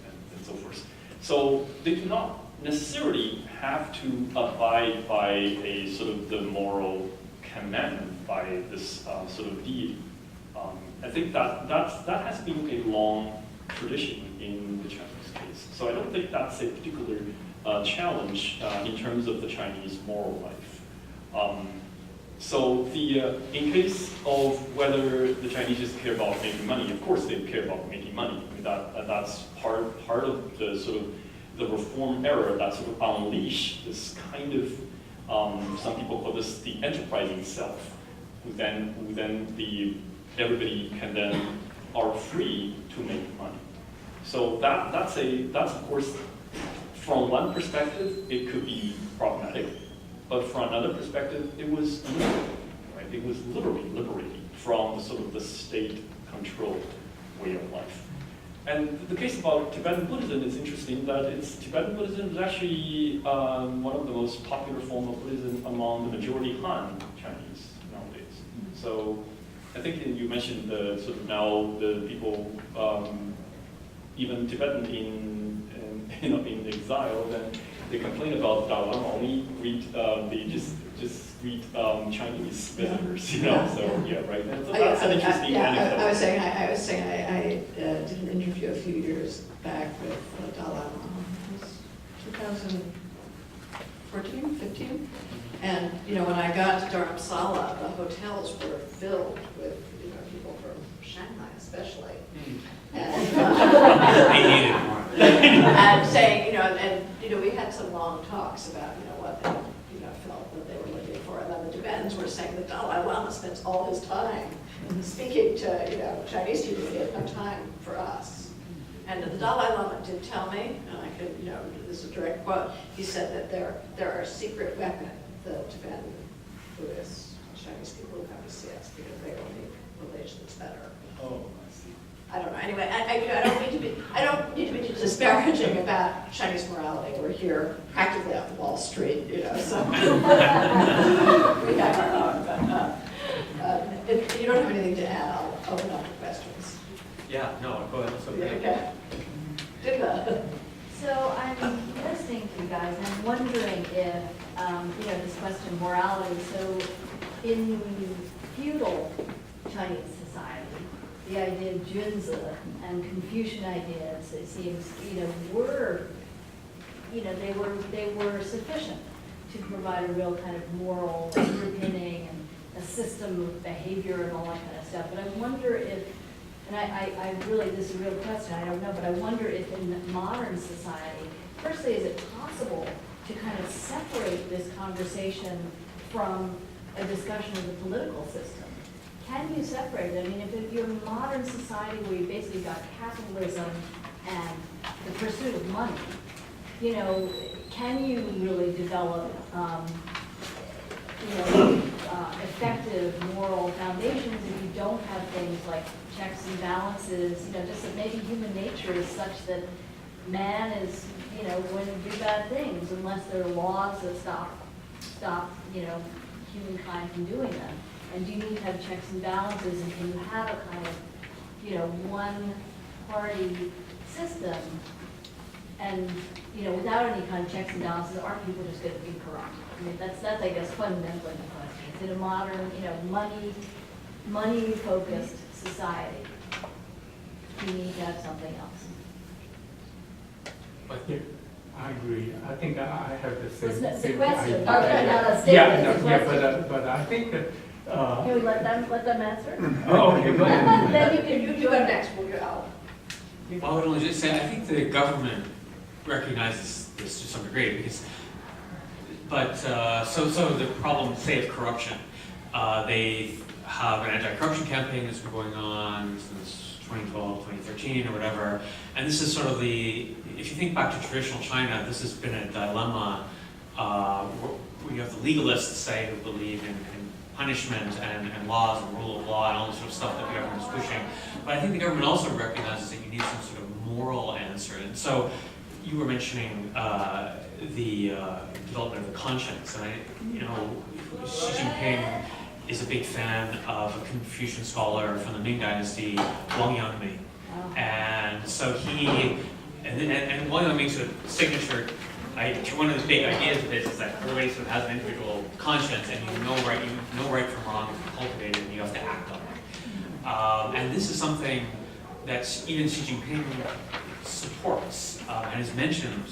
so forth. So they do not necessarily have to abide by a sort of the moral commandment by this sort of deity. I think that has been a long tradition in the Chinese case. So I don't think that's a particular challenge in terms of the Chinese moral life. So in case of whether the Chinese just care about making money, of course they care about making money. I mean, that's part of the sort of the reform era that sort of unleashed this kind of, some people call this the enterprising self, who then everybody can then are free to make money. So that's of course, from one perspective, it could be problematic, but from another perspective, it was liberating, right? It was literally liberating from sort of the state-controlled way of life. And the case about Tibetan Buddhism is interesting that Tibetan Buddhism is actually one of the most popular form of Buddhism among the majority Han Chinese nowadays. So I think you mentioned the sort of now the people, even Tibetan in exile, then they complain about Dalai Lama only they just greet Chinese visitors, So yeah, right. And so that's an interesting anecdote. I was saying I did an interview a few years back with Dalai Lama. It was 2014, 15, and when I got to Dharamsala, the hotels were filled with people from Shanghai, especially. And, They needed more. and saying, and we had some long talks about, what they, felt that they were looking for. And then the Tibetans were saying that Dalai Lama spends all his time speaking to, Chinese people. He had no time for us. And the Dalai Lama did tell me, and I could, this is a direct quote, he said that there are secret weapons, the Tibetan Buddhists, Chinese people who come to see us because they will make relations better. Oh, I see. I don't know. Anyway, I don't need to be disparaging about Chinese morality. We're here practically on Wall Street, so we have our own. But if you don't have anything to add, I'll open up to questions. Yeah, no, go ahead. Okay. Dinda. So I'm listening to you guys, and I'm wondering if, this question of morality, so in feudal Chinese society, the idea of Junzi and Confucian ideas, it seems, were, they were sufficient to provide a real kind of moral underpinning and a system of behavior and all that kind of stuff. But I wonder if, and I really, this is a real question, I don't know, but I wonder if in modern society, firstly, is it possible to kind of separate this conversation from a discussion of the political system? Can you separate it? I mean, if you're in a modern society where you basically got capitalism and the pursuit of money, can you really develop, effective moral foundations if you don't have things like checks and balances? Just that maybe human nature is such that man is, going to do bad things unless there are laws that stop, humankind from doing them. And do you need to have checks and balances, and can you have a kind of, one-party system, and, without any kind of checks and balances, aren't people just going to be corrupt? I mean, that's I guess, fundamentally the question. Is it a modern, money-focused society? Do you need to have something else? Yeah, I agree. I think I have the same. It's the same question. idea. Okay, not a statement, Yeah, it's a yeah, question. but I think that. Can we let them answer? Oh, okay, go ahead. Then You go next, we'll go out. Well, I would only just say, I think the government recognizes this to some degree, so the problem, say, of corruption, they have an anti-corruption campaign that's been going on since 2012, 2013, or whatever, and this is sort of if you think back to traditional China, this has been a dilemma where you have the legalists, say, who believe in punishment and laws and rule of law and all this sort of stuff that the government is pushing. But I think the government also recognizes that you need some sort of moral answer. And so you were mentioning the development of the conscience. And Xi Jinping is a big fan of a Confucian scholar from the Ming Dynasty, Wang Yangming. And so and Wang Yangming's sort of signature, one of the big ideas of this is that everybody sort of has an individual conscience, and you know right from wrong if you cultivate it, and you have to act on it. And this is something that even Xi Jinping supports, and has mentioned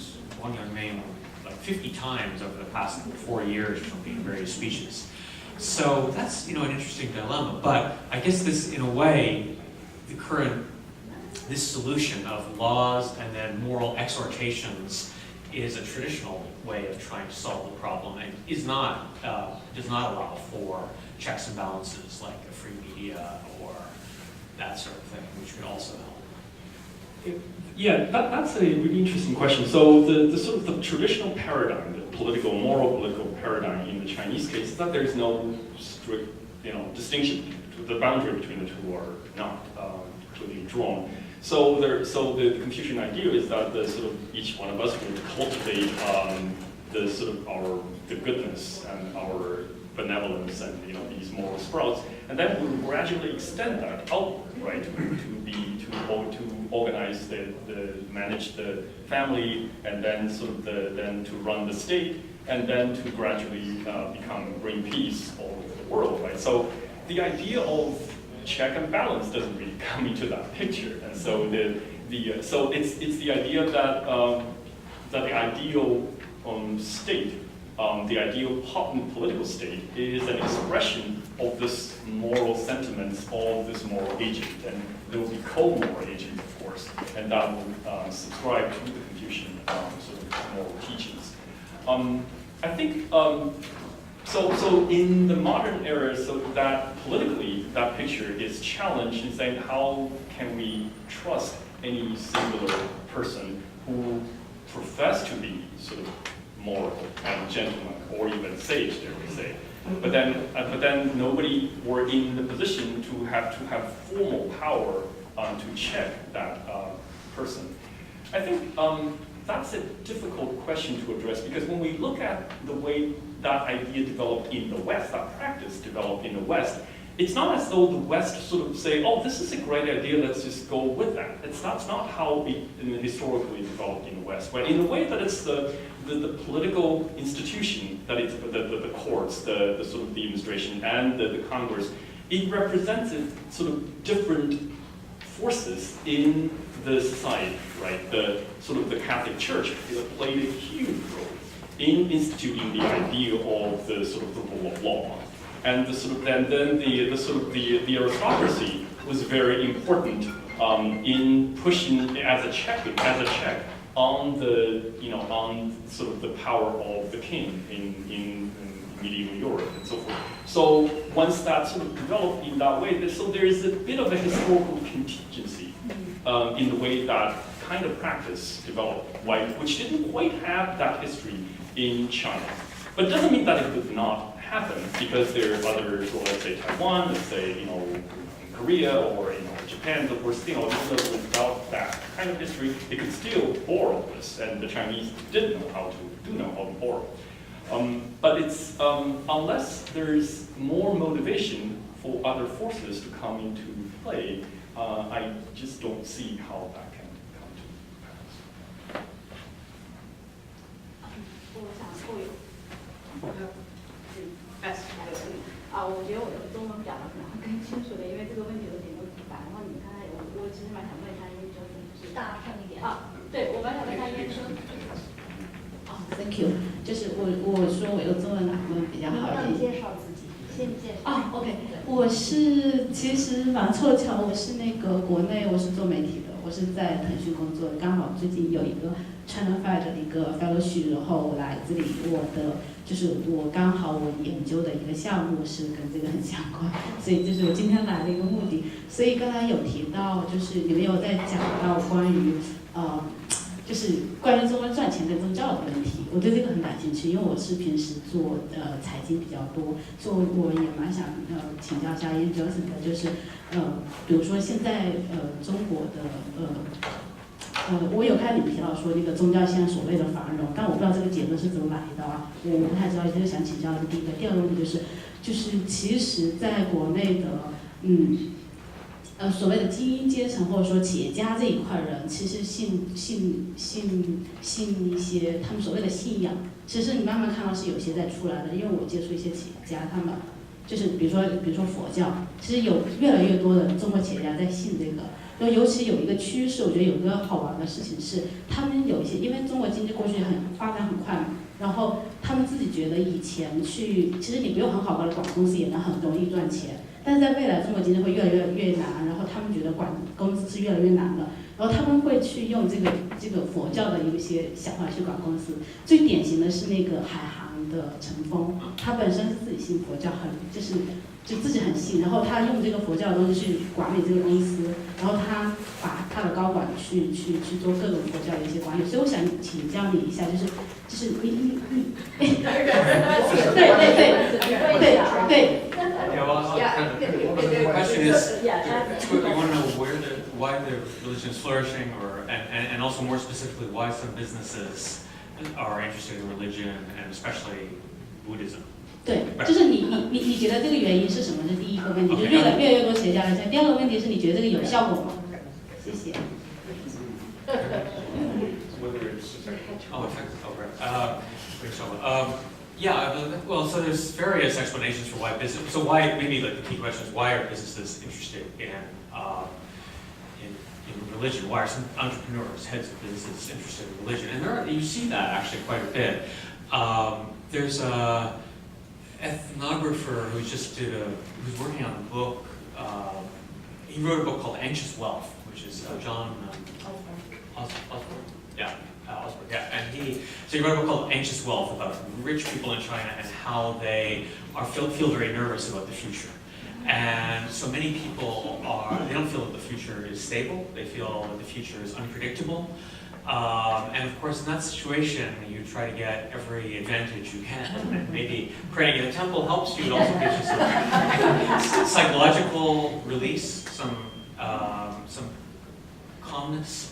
Wang Yangming like 50 times over the past 4 years or something in various speeches. So that's an interesting dilemma. But I guess this, in a way, this solution of laws and then moral exhortations is a traditional way of trying to solve the problem, and does not allow for checks and balances like a free media or that sort of thing, which could also help. Yeah, that's a really interesting question. So the sort of the traditional paradigm, the moral political paradigm in the Chinese case, is that there's no strict distinction. The boundary between the two are not clearly drawn. So the Confucian idea is that each one of us will cultivate the goodness and our benevolence and these moral sprouts, and then we'll gradually extend that outward, right? To organize manage the family, and then then to run the state, and then to gradually bring peace all over the world, right? So the idea of check and balance doesn't really come into that picture, and so so it's the idea that the ideal state, the ideal political state, is an expression of this moral sentiments of this moral agent, and there will be co-moral agent, of course, and that will subscribe to the Confucian moral teachings. I think. So in the modern era, so that politically, that picture is challenged in saying how can we trust any singular person who profess to be sort of moral and gentleman or even sage, dare we say. But then nobody were in the position to have formal power to check that person. I think that's a difficult question to address, because when we look at the way that idea developed in the West, that practice developed in the West, it's not as though the West sort of say, oh, this is a great idea, let's just go with that. That's not how it historically developed in the West. But in a way that it's the political institution, that it's the courts, the sort of the administration and the Congress, it represented sort of different forces in the society, right? The sort of the Catholic Church played a huge role in instituting the idea of the sort of the rule of law, and the sort of then the sort of the aristocracy was very important in pushing as a check on the on sort of the power of the king in medieval Europe and so forth. So once that sort of developed in that way, so there is a bit of a historical contingency in the way that kind of practice developed, which didn't quite have that history in China. But it doesn't mean that it would not happen, because there are other, so let's say Taiwan, let's say in Korea or Japan, of course, without that kind of history, they could still borrow this, and the Chinese do know how to borrow. But it's unless there's more motivation for other forces to come into play, I just don't see how that can come to pass. 我想会有我觉得我的中文表达可能会更清楚的，因为这个问题有点复杂。然后你刚才我其实蛮想问一下研究生，就是大声一点。对，我蛮想问一下研究生。Thank you。就是我说我用中文哪部分比较好一点？介绍自己，先介绍。OK， 我是其实蛮凑巧，我是国内我是做媒体的，我是在腾讯工作，刚好最近有一个 Entrepreneurship 的一个 fellowship， 然后我来这里，我刚好我研究的一个项目是跟这个很相关，所以就是我今天来的一个目的。所以刚才有提到，就是你们有在讲到关于就是关于中文赚钱跟宗教的问题，我对这个很感兴趣，因为我是平时做财经比较多，所以我也蛮想请教一下研究生的，就是比如说现在中国的我有看你提到说那个宗教现在所谓的繁荣，但我不知道这个结论是怎么来的啊，我不太知道，就想请教这第一个。第二个问题就是其实在国内的所谓的精英阶层或者说企业家这一块人，其实信一些他们所谓的信仰，其实你慢慢看到是有些在出来的，因为我接触一些企业家，他们就是比如说佛教，其实有越来越多的中国企业家在信这个。尤其有一个趋势，我觉得有一个好玩的事情是，他们有一些，因为中国经济过去发展很快嘛，然后他们自己觉得以前其实你不用很好的管公司也能很容易赚钱，但是在未来中国经济会越来越难，然后他们觉得管公司是越来越难的，然后他们会去用这个佛教的一些想法去管公司。最典型的是那个海航的陈峰，他本身是自己信佛教，就自己很信，然后他用这个佛教的东西去管理这个公司，然后他把他的高管去做各种佛教的一些管理，所以我想请教你一下，就是你对。Yeah, well, the question is, you want to know why the religion is flourishing, and also more specifically, why some businesses are interested in religion, and especially Buddhism. 对，就是你觉得这个原因是什么？这是第一个问题，就越来越多企业家来讲。第二个问题是你觉得这个有效果吗？谢谢。Well, so there's various explanations for why business. So why maybe like the key question is why are businesses interested in religion? Why are some entrepreneurs, heads of businesses, interested in religion? And you see that actually quite a bit. There's a ethnographer who's working on a book. He wrote a book called Anxious Wealth, which is John Osborne. Yeah. Osborne, yeah, and he wrote a book called Anxious Wealth about rich people in China and how they feel very nervous about the future. And so many people they don't feel that the future is stable, they feel that the future is unpredictable. And of course, in that situation, you try to get every advantage you can, and maybe praying in a temple helps you. It also gives you some psychological release, some calmness.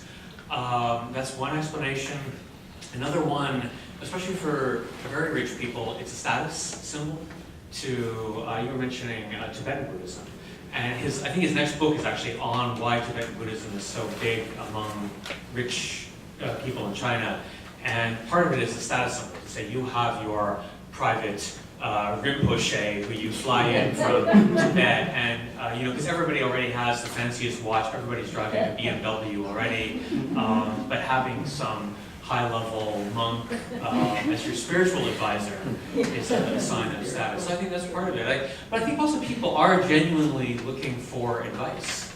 That's one explanation. Another one, especially for very rich people, it's a status symbol. You were mentioning Tibetan Buddhism, and I think his next book is actually on why Tibetan Buddhism is so big among rich people in China. And part of it is the status symbol, to say you have your private Rinpoche who you fly in from Tibet, and because everybody already has the fanciest watch, everybody's driving a BMW already, but having some high-level monk as your spiritual advisor is a sign of status. So I think that's part of it. But I think also people are genuinely looking for advice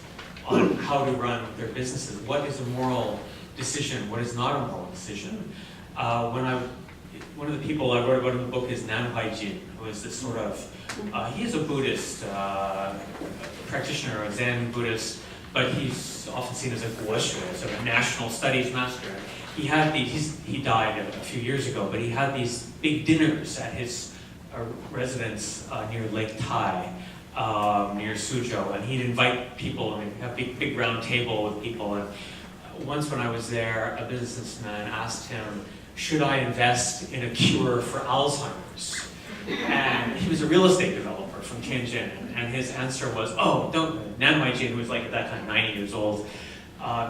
on how to run their businesses. What is a moral decision? What is not a moral decision? One of the people I wrote about in the book is Nan Haijin, who is this sort of, he is a Buddhist practitioner, a Zen Buddhist, but he's often seen as a guoshu, sort of a national studies master. He had he died a few years ago, but he had these big dinners at his residence near Lake Tai, near Suzhou, and he'd invite people, and he'd have a big round table with people. And once when I was there, a businessman asked him, should I invest in a cure for Alzheimer's? And he was a real estate developer from Tianjin, and his answer was, oh, don't, Nan Haijin, who was like at that time 90 years old,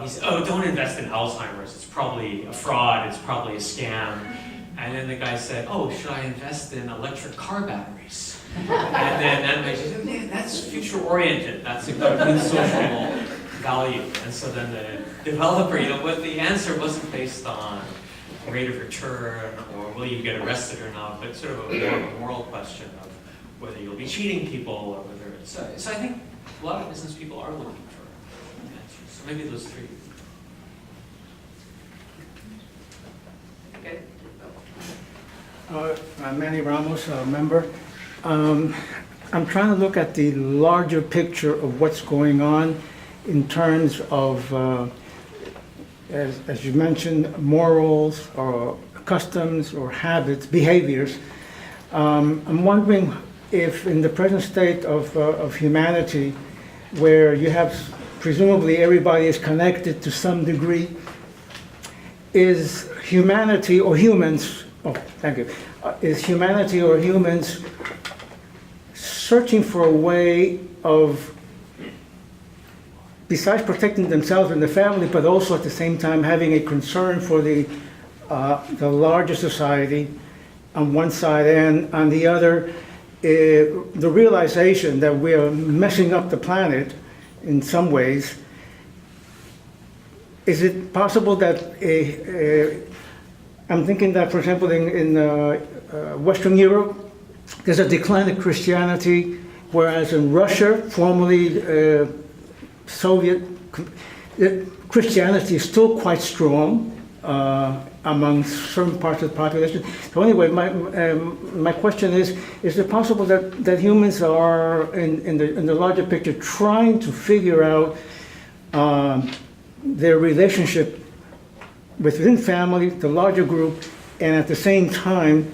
he said, oh, don't invest in Alzheimer's, it's probably a fraud, it's probably a scam. And then the guy said, oh, should I invest in electric car batteries? And then Nan Haijin said, man, that's future-oriented, that's a good social value. And so then the developer, but the answer wasn't based on rate of return or will you get arrested or not, but sort of a moral question of whether you'll be cheating people or whether it's... So I think a lot of business people are looking for answers. So maybe those three. Okay. Manny Ramos, a member. I'm trying to look at the larger picture of what's going on in terms of as you mentioned, morals or customs or habits, behaviors. I'm wondering if in the present state of humanity, where you have presumably everybody is connected to some degree, is humanity or humans, is humanity or humans searching for a way of, besides protecting themselves and the family, but also at the same time having a concern for the larger society on one side, and on the other, the realization that we are messing up the planet in some ways. Is it possible that I'm thinking that, for example, in Western Europe, there's a decline of Christianity, whereas in Russia, formerly Soviet, Christianity is still quite strong among certain parts of the population. So anyway, my question is it possible that humans are, in the larger picture, trying to figure out their relationship within family, the larger group, and at the same time,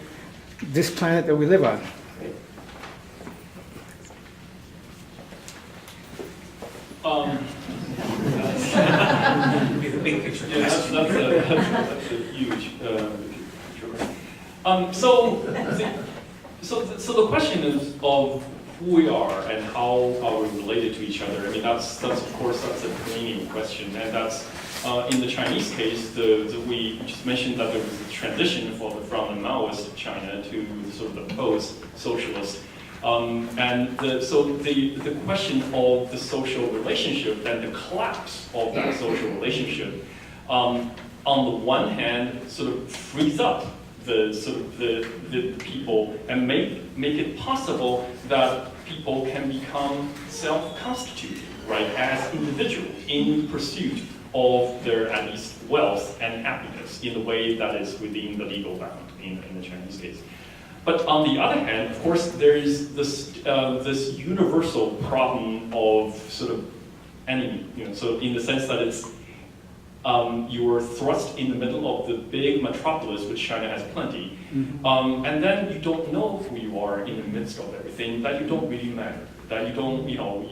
this planet that we live on? Be the big picture. Yeah, that's a huge picture. So the question is of who we are and how are we related to each other. I mean, that's of course that's a draining question, and that's in the Chinese case, we just mentioned that there was a transition from the Maoist China to sort of the post-socialist. So the question of the social relationship and the collapse of that social relationship, on the one hand, sort of frees up the people and make it possible that people can become self-constituted, right, as individuals in pursuit of their at least wealth and happiness in the way that is within the legal bound in the Chinese case. But on the other hand, of course, there is this universal problem of sort of enemy. So in the sense that it's you are thrust in the middle of the big metropolis, which China has plenty, and then you don't know who you are in the midst of everything. That you don't really matter. That you don't, you don't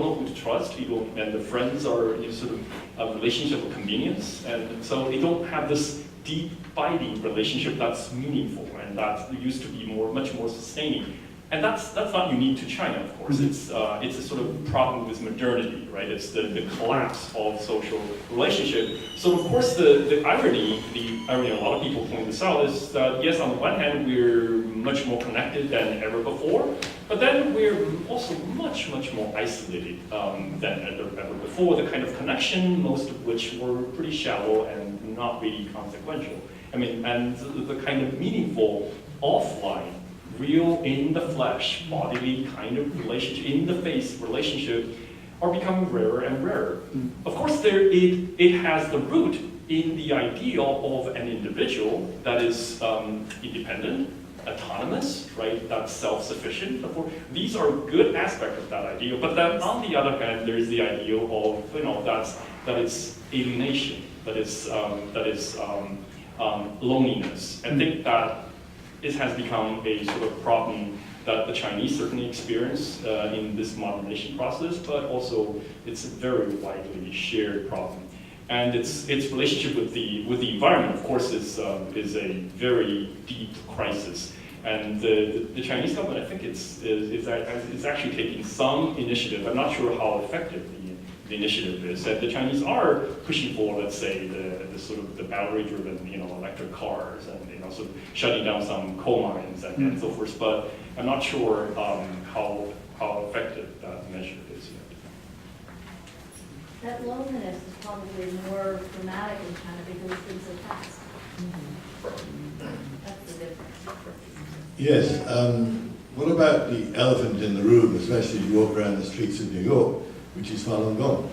know who to trust. And the friends are sort of a relationship of convenience, and so you don't have this deep, abiding relationship that's meaningful and that used to be much more sustaining And that's not unique to China, of course. It's a sort of problem with modernity, right? It's the collapse of social relationship. So of course the irony, a lot of people point this out, is that yes, on the one hand we're much more connected than ever before, but then we're also much more isolated than ever before. The kind of connection, most of which were pretty shallow and not really consequential. I mean, and the kind of meaningful offline, real in the flesh, bodily kind of relationship, in the face relationship, are becoming rarer and rarer. Of course, it has the root in the ideal of an individual that is independent, autonomous, right? That's self-sufficient. These are good aspects of that ideal. But then, on the other hand, there is the ideal of that it's alienation, that is loneliness. I think that it has become a sort of problem that the Chinese certainly experience in this modernization process, but also it's a very widely shared problem. And its relationship with the environment, of course, is a very deep crisis. And the Chinese government, I think, is actually taking some initiative. I'm not sure how effective the initiative is. And the Chinese are pushing for, let's say, the sort of the battery-driven, electric cars, and sort of shutting down some coal mines and so forth. But I'm not sure how effective that measure is yet. That loneliness is probably more dramatic in China because it's been so fast. That's the difference. Yes. What about the elephant in the room, especially if you walk around the streets of New York, which is Falun Gong?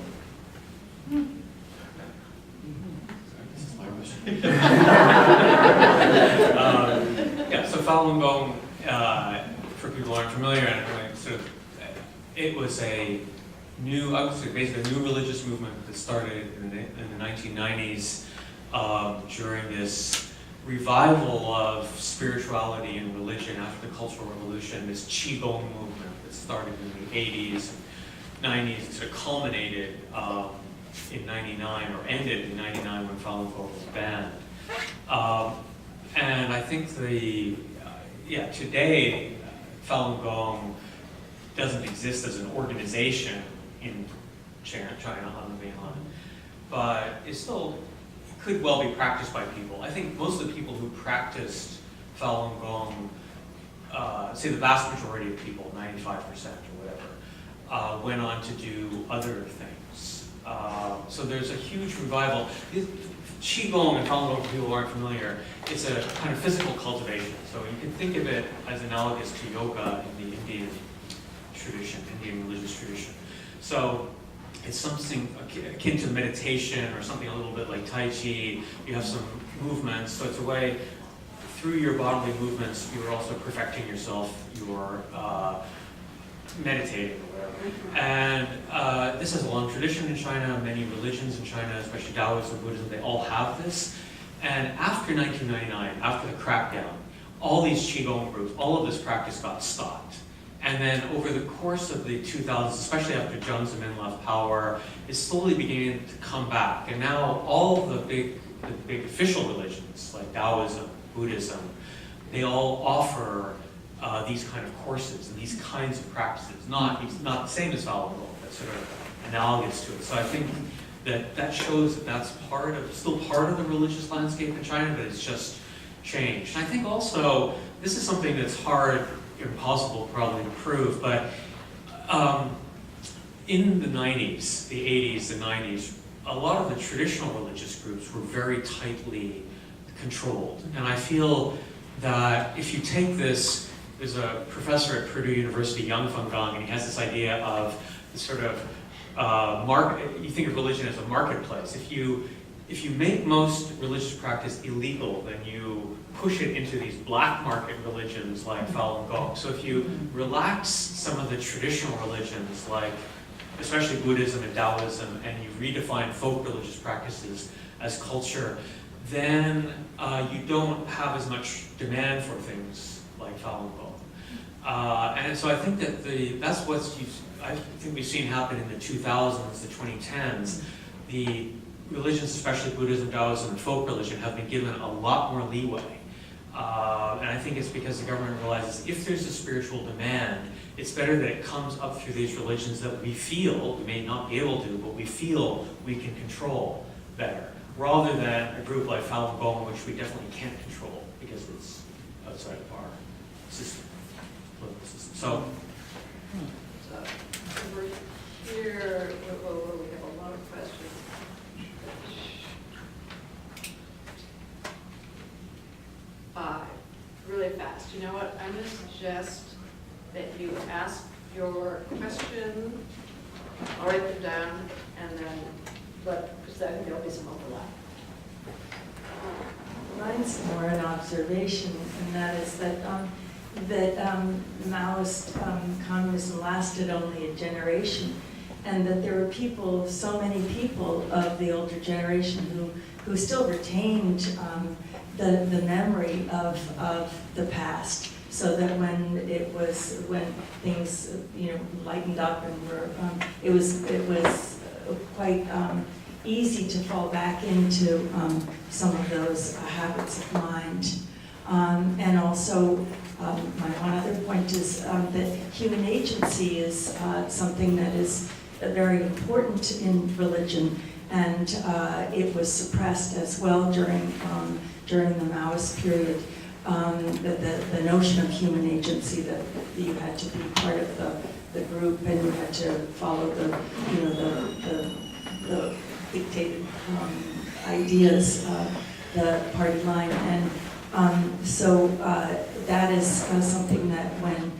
This is my question. So Falun Gong, for people who aren't familiar, it was a new, basically a new religious movement that started in the 1990s during this revival of spirituality and religion after the Cultural Revolution, this Qigong movement that started in the 80s, 90s, sort of culminated in 99, or ended in 99 when Falun Gong was banned. And I think today Falun Gong doesn't exist as an organization in China on the mainland, but it still could well be practiced by people. I think most of the people who practiced Falun Gong, say the vast majority of people, 95% or whatever, went on to do other things. So there's a huge revival. Qigong and Falun Gong, for people who aren't familiar, it's a kind of physical cultivation. So you can think of it as analogous to yoga in the Indian tradition, Indian religious tradition. So it's something akin to meditation or something a little bit like Tai Chi. You have some movements, so it's a way, through your bodily movements, you're also perfecting yourself, you're meditating or whatever. And this has a long tradition in China. Many religions in China, especially Taoism, Buddhism, they all have this. And after 1999, after the crackdown, all these Qigong groups, all of this practice got stopped. And then over the course of the 2000s, especially after Jiang Zemin left power, it's slowly beginning to come back. And now all of the big official religions, like Taoism, Buddhism, they all offer these kind of courses and these kinds of practices. Not the same as Falun Gong, but sort of analogous to it. So I think that shows that that's still part of the religious landscape in China, but it's just changed. And I think also, this is something that's hard, impossible probably to prove, but in the 90s, the 80s, the 90s, a lot of the traditional religious groups were very tightly controlled. And I feel that if you take this, there's a professor at Purdue University, Yang Fenggang, and he has this idea of this sort of market. You think of religion as a marketplace. If you make most religious practice illegal, then you push it into these black market religions like Falun Gong. So if you relax some of the traditional religions, like especially Buddhism and Taoism, and you redefine folk religious practices as culture, then you don't have as much demand for things like Falun Gong. And so I think that that's what I think we've seen happen in the 2000s, the 2010s. The religions, especially Buddhism, Taoism, and folk religion, have been given a lot more leeway. And I think it's because the government realizes if there's a spiritual demand, it's better that it comes up through these religions that we feel, we may not be able to, but we feel we can control better, rather than a group like Falun Gong, which we definitely can't control because it's outside of our system, political system. So, Over here, whoa, we have a lot of questions. Five, really fast. You know what? I'm going to suggest that you ask your question, I'll write them down, and then, because then there'll be some overlap. Mine's more an observation, and that is that Maoist communism lasted only a generation, and that there were people, so many people of the older generation who still retained the memory of the past, so that when things lightened up and were it was quite easy to fall back into some of those habits of mind. And also, my one other point is that human agency is something that is very important in religion, and it was suppressed as well during the Maoist period. The notion of human agency, that you had to be part of the group and you had to follow the dictated ideas, the party line, and so that is something that when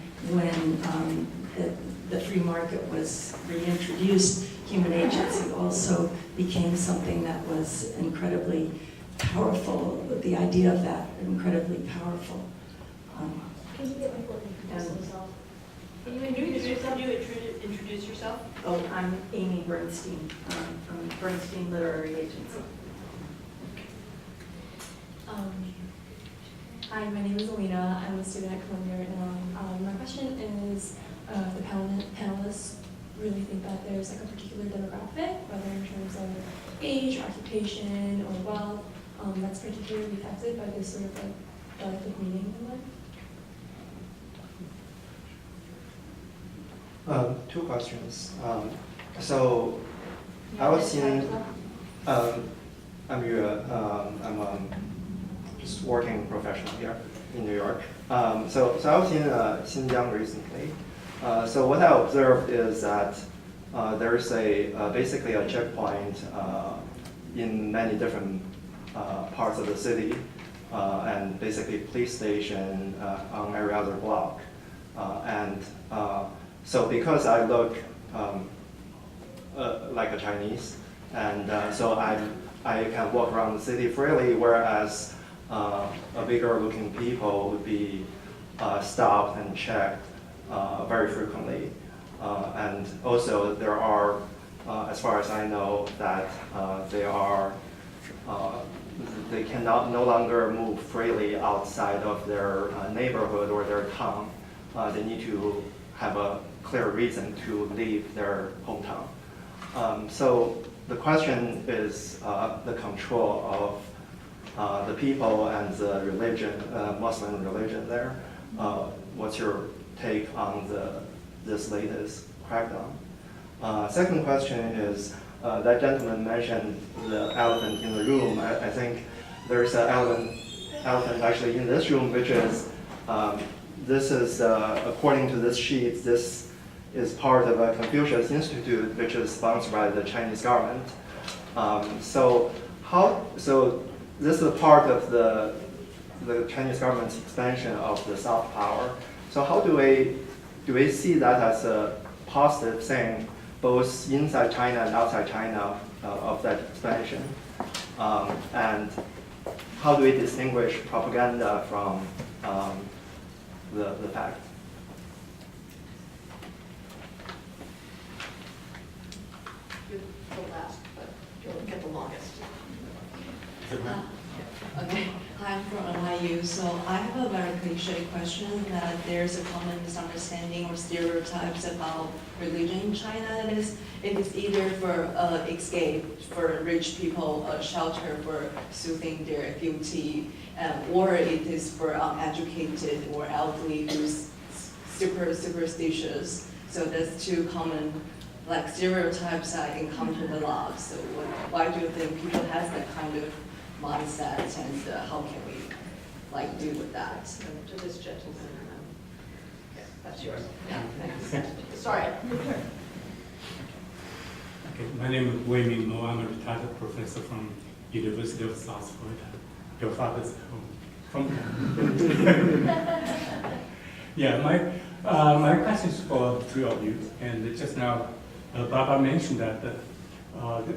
the free market was reintroduced, human agency also became something that was incredibly powerful. The idea of that incredibly powerful. Can you get my book and introduce yourself? Can you Introduce yourself? Oh, I'm Amy Bernstein from Bernstein Literary Agency. Hi, my name is Alina. I'm a student at Columbia right now. My question is, the panelists really think that there's like a particular demographic, whether in terms of age, occupation, or wealth, that's particularly affected by this sort of like delicate meaning in life? Two questions. So I was in, I'm Yue, I'm just working professional here in New York. So I was in Xinjiang recently. So what I observed is that there is basically a checkpoint in many different parts of the city, and basically police station on every other block. So because I look like a Chinese, and so I can walk around the city freely, whereas a bigger looking people would be stopped and checked very frequently. And also there are, as far as I know, that they cannot no longer move freely outside of their neighborhood or their town. They need to have a clear reason to leave their hometown. So the question is the control of the people and the religion, Muslim religion there. What's your take on this latest crackdown? Second question is, that gentleman mentioned the elephant in the room. I think there's an elephant actually in this room, which is, this is, according to this sheet, this is part of a Confucius Institute, which is sponsored by the Chinese government. So this is a part of the Chinese government's expansion of the soft power. So how do we see that as a positive thing, both inside China and outside China, of that expansion? And how do we distinguish propaganda from the fact? You're the last, but you'll get the longest. Okay. Hi, I'm from NYU, so I have a very cliche question that there's a common misunderstanding or stereotypes about religion in China. That is, it is either for escape for rich people, a shelter for soothing their guilty, or it is for uneducated or elderly who's super superstitious. So that's two common like stereotypes I encountered a lot. So why do you think people have that kind of mindset, and how can we like deal with that? So to this gentleman, yeah, that's yours. Yeah, thanks. Sorry. Okay, my name is Wei Ming Mo. I'm a retired professor from University of South Florida. Your father's home. Yeah, my question is for the three of you. And just now, Baba mentioned that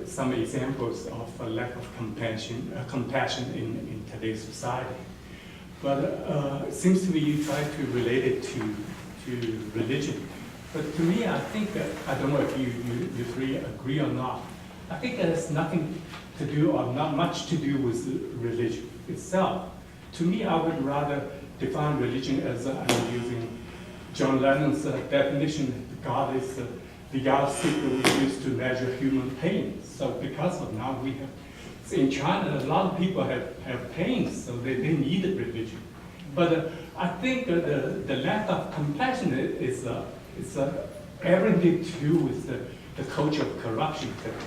some examples of a lack of compassion in today's society. But it seems to me you try to relate it to religion. But to me, I think, I don't know if you three agree or not, I think it has nothing to do or not much to do with religion itself. To me, I would rather define religion as I'm using John Lennon's definition. God is the yardstick that we use to measure human pain. So because of now we have, so in China, a lot of people have pain, so they need religion. But I think the lack of compassion is everything to do with the culture of corruption today.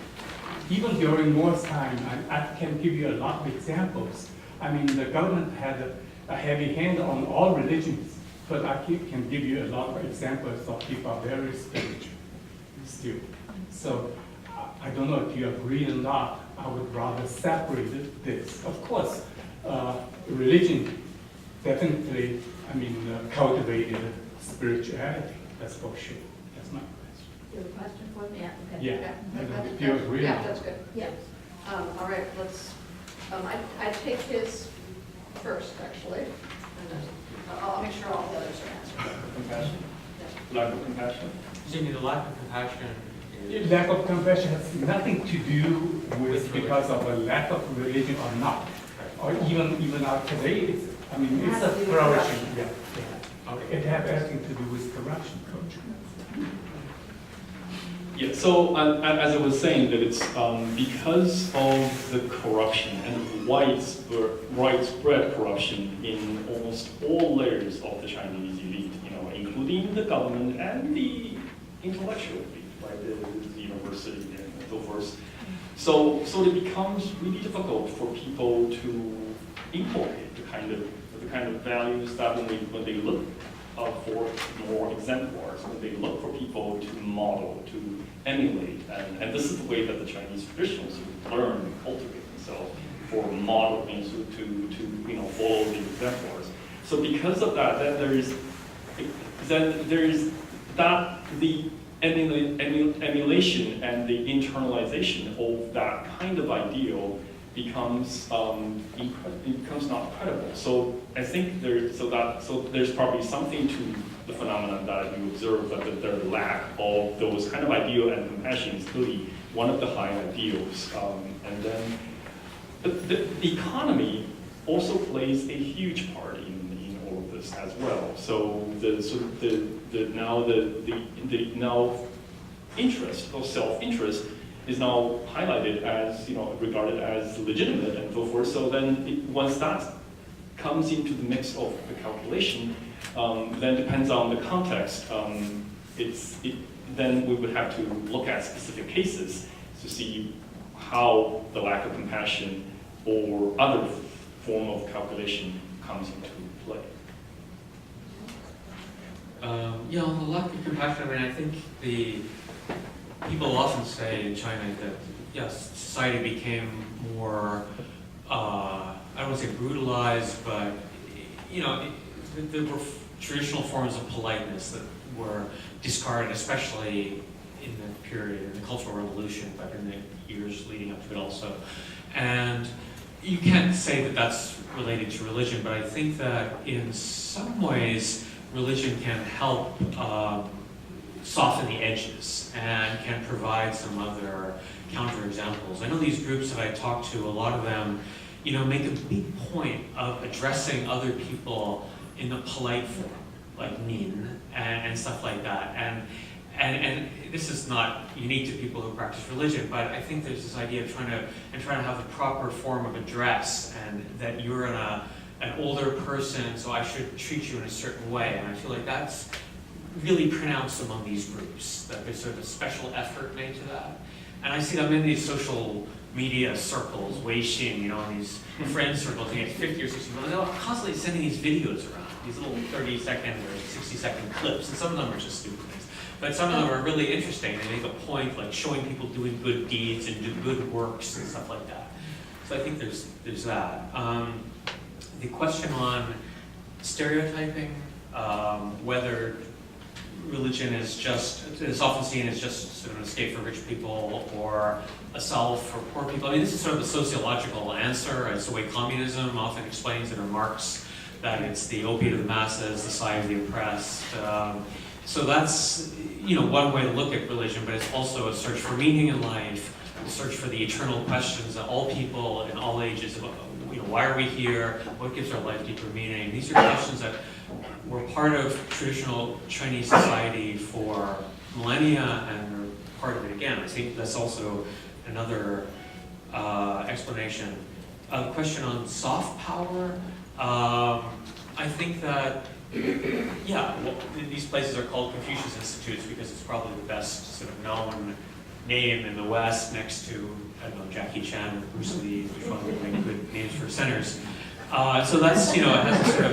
Even during wartime, I can give you a lot of examples. I mean, the government had a heavy hand on all religions, but I can give you a lot of examples of people are very spiritual still. So I don't know if you agree or not. I would rather separate this. Of course, religion definitely, cultivated spirituality. That's for sure. That's my question. You have a question for me? Yeah, okay. Yeah. Do you agree? Yeah, that's good. Yeah. All right, let's, I take his first, actually. And then I'll make sure all the others are answered. Compassion? Yeah. Lack of compassion? Jimmy, the lack of compassion is... Lack of compassion has nothing to do with because of a lack of religion or not. Or even out today, it's a flourishing. Yeah. Okay. It has everything to do with corruption culture. Yeah, so as I was saying, that it's because of the corruption and widespread corruption in almost all layers of the Chinese elite, including the government and the intellectual elite, right, the university and so forth. So it becomes really difficult for people to inculcate the kind of values that when they look for more exemplars, when they look for people to model, to emulate, and this is the way that the Chinese traditions learn and cultivate themselves for modeling, so to follow the exemplars. So because of that, then there is that the emulation and the internalization of that kind of ideal becomes not credible. So I think there's probably something to the phenomenon that you observe, that the lack of those kind of ideal and compassion is clearly one of the high ideals. And then the economy also plays a huge part in all of this as well. So the now interest or self-interest is now highlighted as, regarded as legitimate and so forth. So then once that comes into the mix of the calculation, then depends on the context. Then we would have to look at specific cases to see how the lack of compassion or other form of calculation comes into play. On the lack of compassion, I think people often say in China that, yes, society became more, I don't want to say brutalized, but, there were traditional forms of politeness that were discarded, especially in the period, in the Cultural Revolution, but in the years leading up to it also. And you can't say that that's related to religion, but I think that in some ways, religion can help soften the edges and can provide some other counterexamples. I know these groups that I talked to, a lot of them make a big point of addressing other people in a polite form, like nin and stuff like that. And this is not unique to people who practice religion, but I think there's this idea of trying to have a proper form of address, and that you're an older person, so I should treat you in a certain way. And I feel like that's really pronounced among these groups, that there's sort of a special effort made to that. And I see them in these social media circles, Weixin, in these friend circles, and you get 50 or 60 people, they're constantly sending these videos around, these little 30-second or 60-second clips, and some of them are just stupid things. But some of them are really interesting. They make a point, like showing people doing good deeds and do good works and stuff like that. So I think there's that. The question on stereotyping, whether religion is often seen as just sort of an escape for rich people or a salve for poor people. I mean, this is sort of a sociological answer. It's the way communism often explains it, or Marx, that it's the opiate of the masses, the sigh of the oppressed. So that's, one way to look at religion, but it's also a search for meaning in life, a search for the eternal questions that all people in all ages, why are we here? What gives our life deeper meaning? These are questions that were part of traditional Chinese society for millennia, and are part of it again. I think that's also another explanation. A question on soft power. I think that, these places are called Confucius Institutes because it's probably the best sort of known name in the West, next to, I don't know, Jackie Chan or Bruce Lee, which one would make good names for centers. So that's, it has a sort of,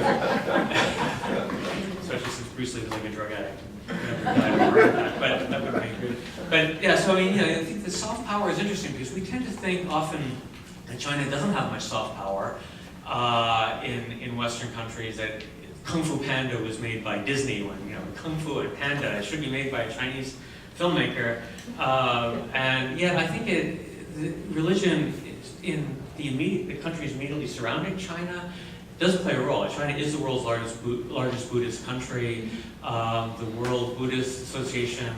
especially since Bruce Lee was like a drug addict. But that would make good. But yeah, so I think the soft power is interesting because we tend to think often that China doesn't have much soft power in Western countries, that Kung Fu Panda was made by Disney when, Kung Fu and Panda, it should be made by a Chinese filmmaker. And yet I think religion in the countries immediately surrounding China does play a role. China is the world's largest Buddhist country. The World Buddhist Association,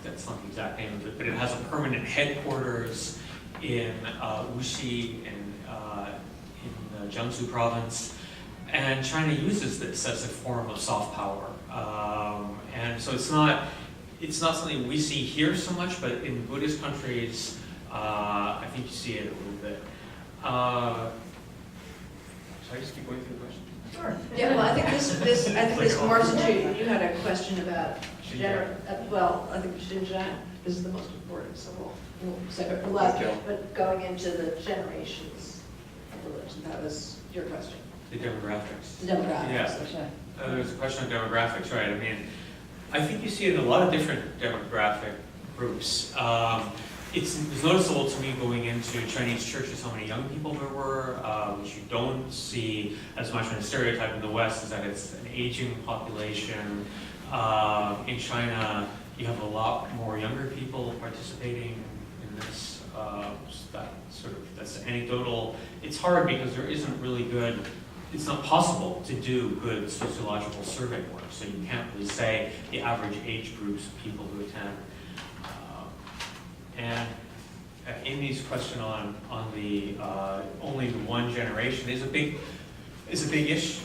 that's not the exact name of it, but it has a permanent headquarters in Wuxi in the Jiangsu province. And China uses this as a form of soft power. And so it's not something we see here so much, but in Buddhist countries, I think you see it a little bit. Should I just keep going through the question? Sure. Yeah, well, I think this morphs into, you had a question about, I think Xinjiang is the most important, so we'll save it for last. But going into the generations of religion, that was your question. The demographics. The demographics, Yeah. okay. There's a question on demographics, right? I mean, I think you see it in a lot of different demographic groups. It's noticeable to me going into Chinese churches how many young people there were, which you don't see as much in a stereotype in the West, is that it's an aging population. In China, you have a lot more younger people participating in this. That's anecdotal. It's hard because there isn't really good, it's not possible to do good sociological survey work, so you can't really say the average age groups of people who attend. And Amy's question on the only the one generation is a big issue.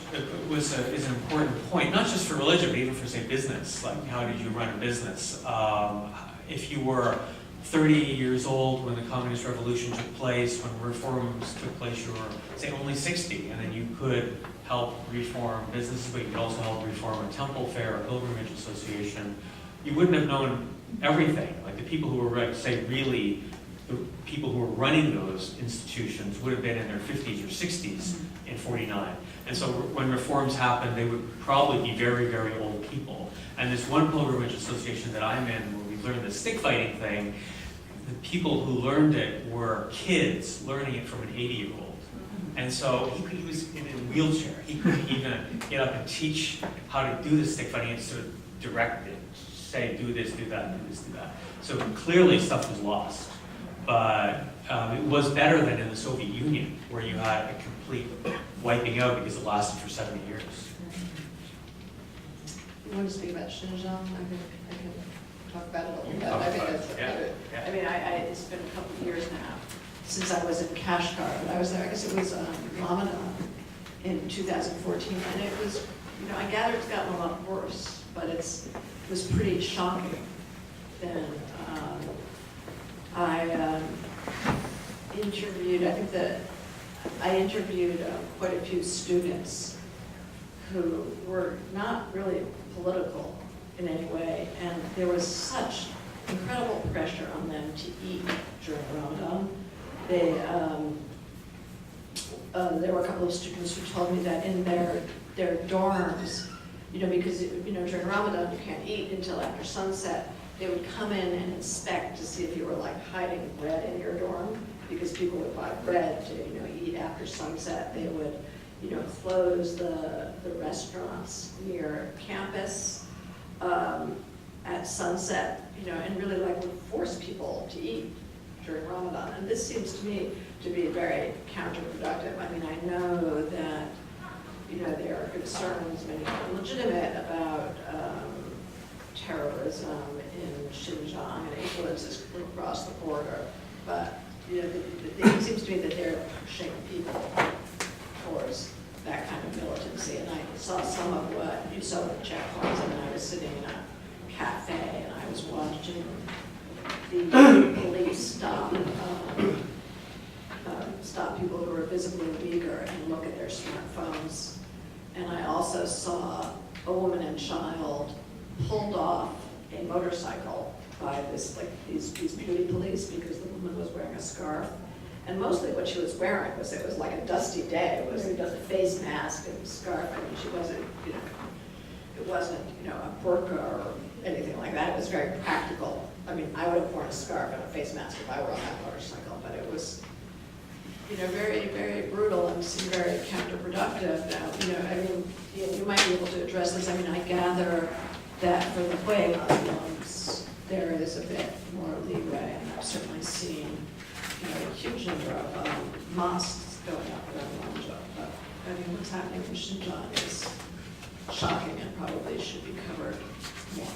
Is an important point, not just for religion, but even for, say, business. Like, how did you run a business? If you were 30 years old when the Communist Revolution took place, when reforms took place, you were, say, only 60, and then you could help reform businesses, but you could also help reform a temple fair, a pilgrimage association. You wouldn't have known everything. Like, the people who were, the people who were running those institutions would have been in their 50s or 60s in 49. And so when reforms happened, they would probably be very, very old people. And this one pilgrimage association that I'm in, where we learned the stick fighting thing, the people who learned it were kids learning it from an 80-year-old. And so he was in a wheelchair. He couldn't even get up and teach how to do the stick fighting and sort of direct it, say, do this, do that, do this, do that. So clearly stuff was lost. But it was better than in the Soviet Union, where you had a complete wiping out because it lasted for 70 years. You want to speak about Xinjiang? I can talk about it a little bit. Talk I think about that's it. Yeah. I mean, it's been a couple of years now. since I was in Kashgar, but I was there, I guess it was Ramadan in 2014, and it was, you know, I gather it's gotten a lot worse, but it was pretty shocking. Then I interviewed, I interviewed quite a few students who were not really political in any way, and there was such incredible pressure on them to eat during Ramadan. There were a couple of students who told me that in their dorms, you know, because you know during Ramadan you can't eat until after sunset, they would come in and inspect to see if you were like hiding bread in your dorm, because people would buy bread to, you know, eat after sunset. They would, you know, close the restaurants near campus at sunset, you know, and really like would force people to eat during Ramadan. And this seems to me to be very counterproductive. I mean, I know that, you know, there are concerns, many legitimate, about terrorism in Xinjiang and influences across the border, but you know, it seems to me that they're pushing people towards that kind of militancy. And I saw some of what you saw with checkpoints. I mean, I was sitting in a cafe and I was watching the police stop people who were visibly weaker and look at their smartphones. And I also saw a woman and child pulled off a motorcycle by these beauty police because the woman was wearing a scarf. And mostly what she was wearing was, it was like a dusty day. It was a face mask and scarf. I mean, she wasn't, you know, it wasn't, you know, a burqa or anything like that. It was very practical. I mean, I would have worn a scarf and a face mask if I were on that motorcycle, but it was, you know, very, very brutal and seemed very counterproductive. Now, you know, I mean, you might be able to address this. I mean, I gather that for the Hui Muslims, there is a bit more leeway, and I've certainly seen, you know, a huge number of mosques going up around Lanzhou. But I mean, what's happening in Xinjiang is shocking and probably should be covered more.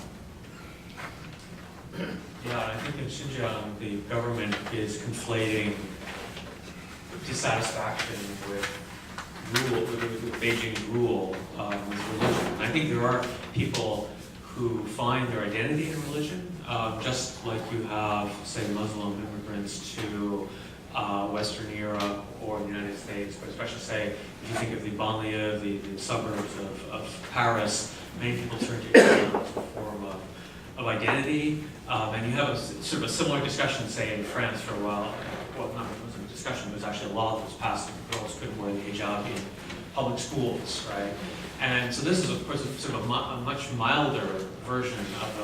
Yeah, I think in Xinjiang, the government is conflating dissatisfaction with rule, with Beijing's rule, with religion. I think there are people who find their identity in religion, just like you have, say, Muslim immigrants to Western Europe or the United States, but especially, say, if you think of the banlieue, the suburbs of Paris, many people turn to Islam as a form of identity. And you have a sort of a similar discussion, say, in France for a while. Well, not a discussion, but it was actually a law that was passed that girls couldn't wear the hijab in public schools, right? And so this is, of course, sort of a much milder version of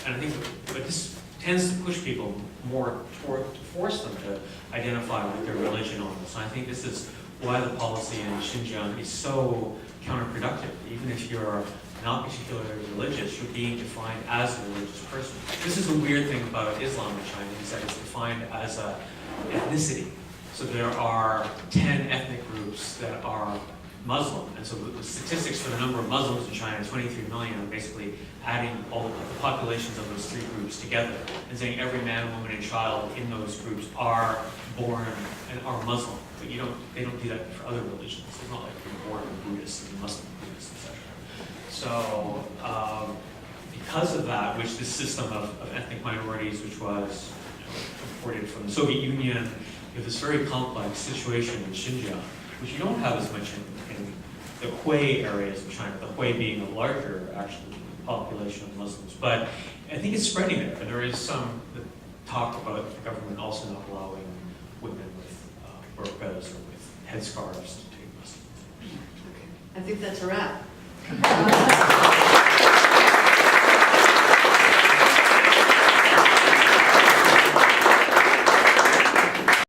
and I think, but this tends to push people more to force them to identify with their religion almost. And I think this is why the policy in Xinjiang is so counterproductive. Even if you're not particularly religious, you're being defined as a religious person. This is the weird thing about Islam in China, is that it's defined as an ethnicity. So there are 10 ethnic groups that are Muslim, and so the statistics for the number of Muslims in China, 23 million, are basically adding all the populations of those three groups together and saying every man, woman, and child in those groups are born and are Muslim. But they don't do that for other religions. It's not like you're born a Buddhist and Muslim Buddhist, etc. So because of that, which this system of ethnic minorities, which was imported from the Soviet Union, you have this very complex situation in Xinjiang, which you don't have as much in the Hui areas of China, the Hui being a larger, actually, population of Muslims. But I think it's spreading there, and there is some talk about the government also not allowing women with burqas or with headscarves to take Muslims. Okay. I think that's a wrap.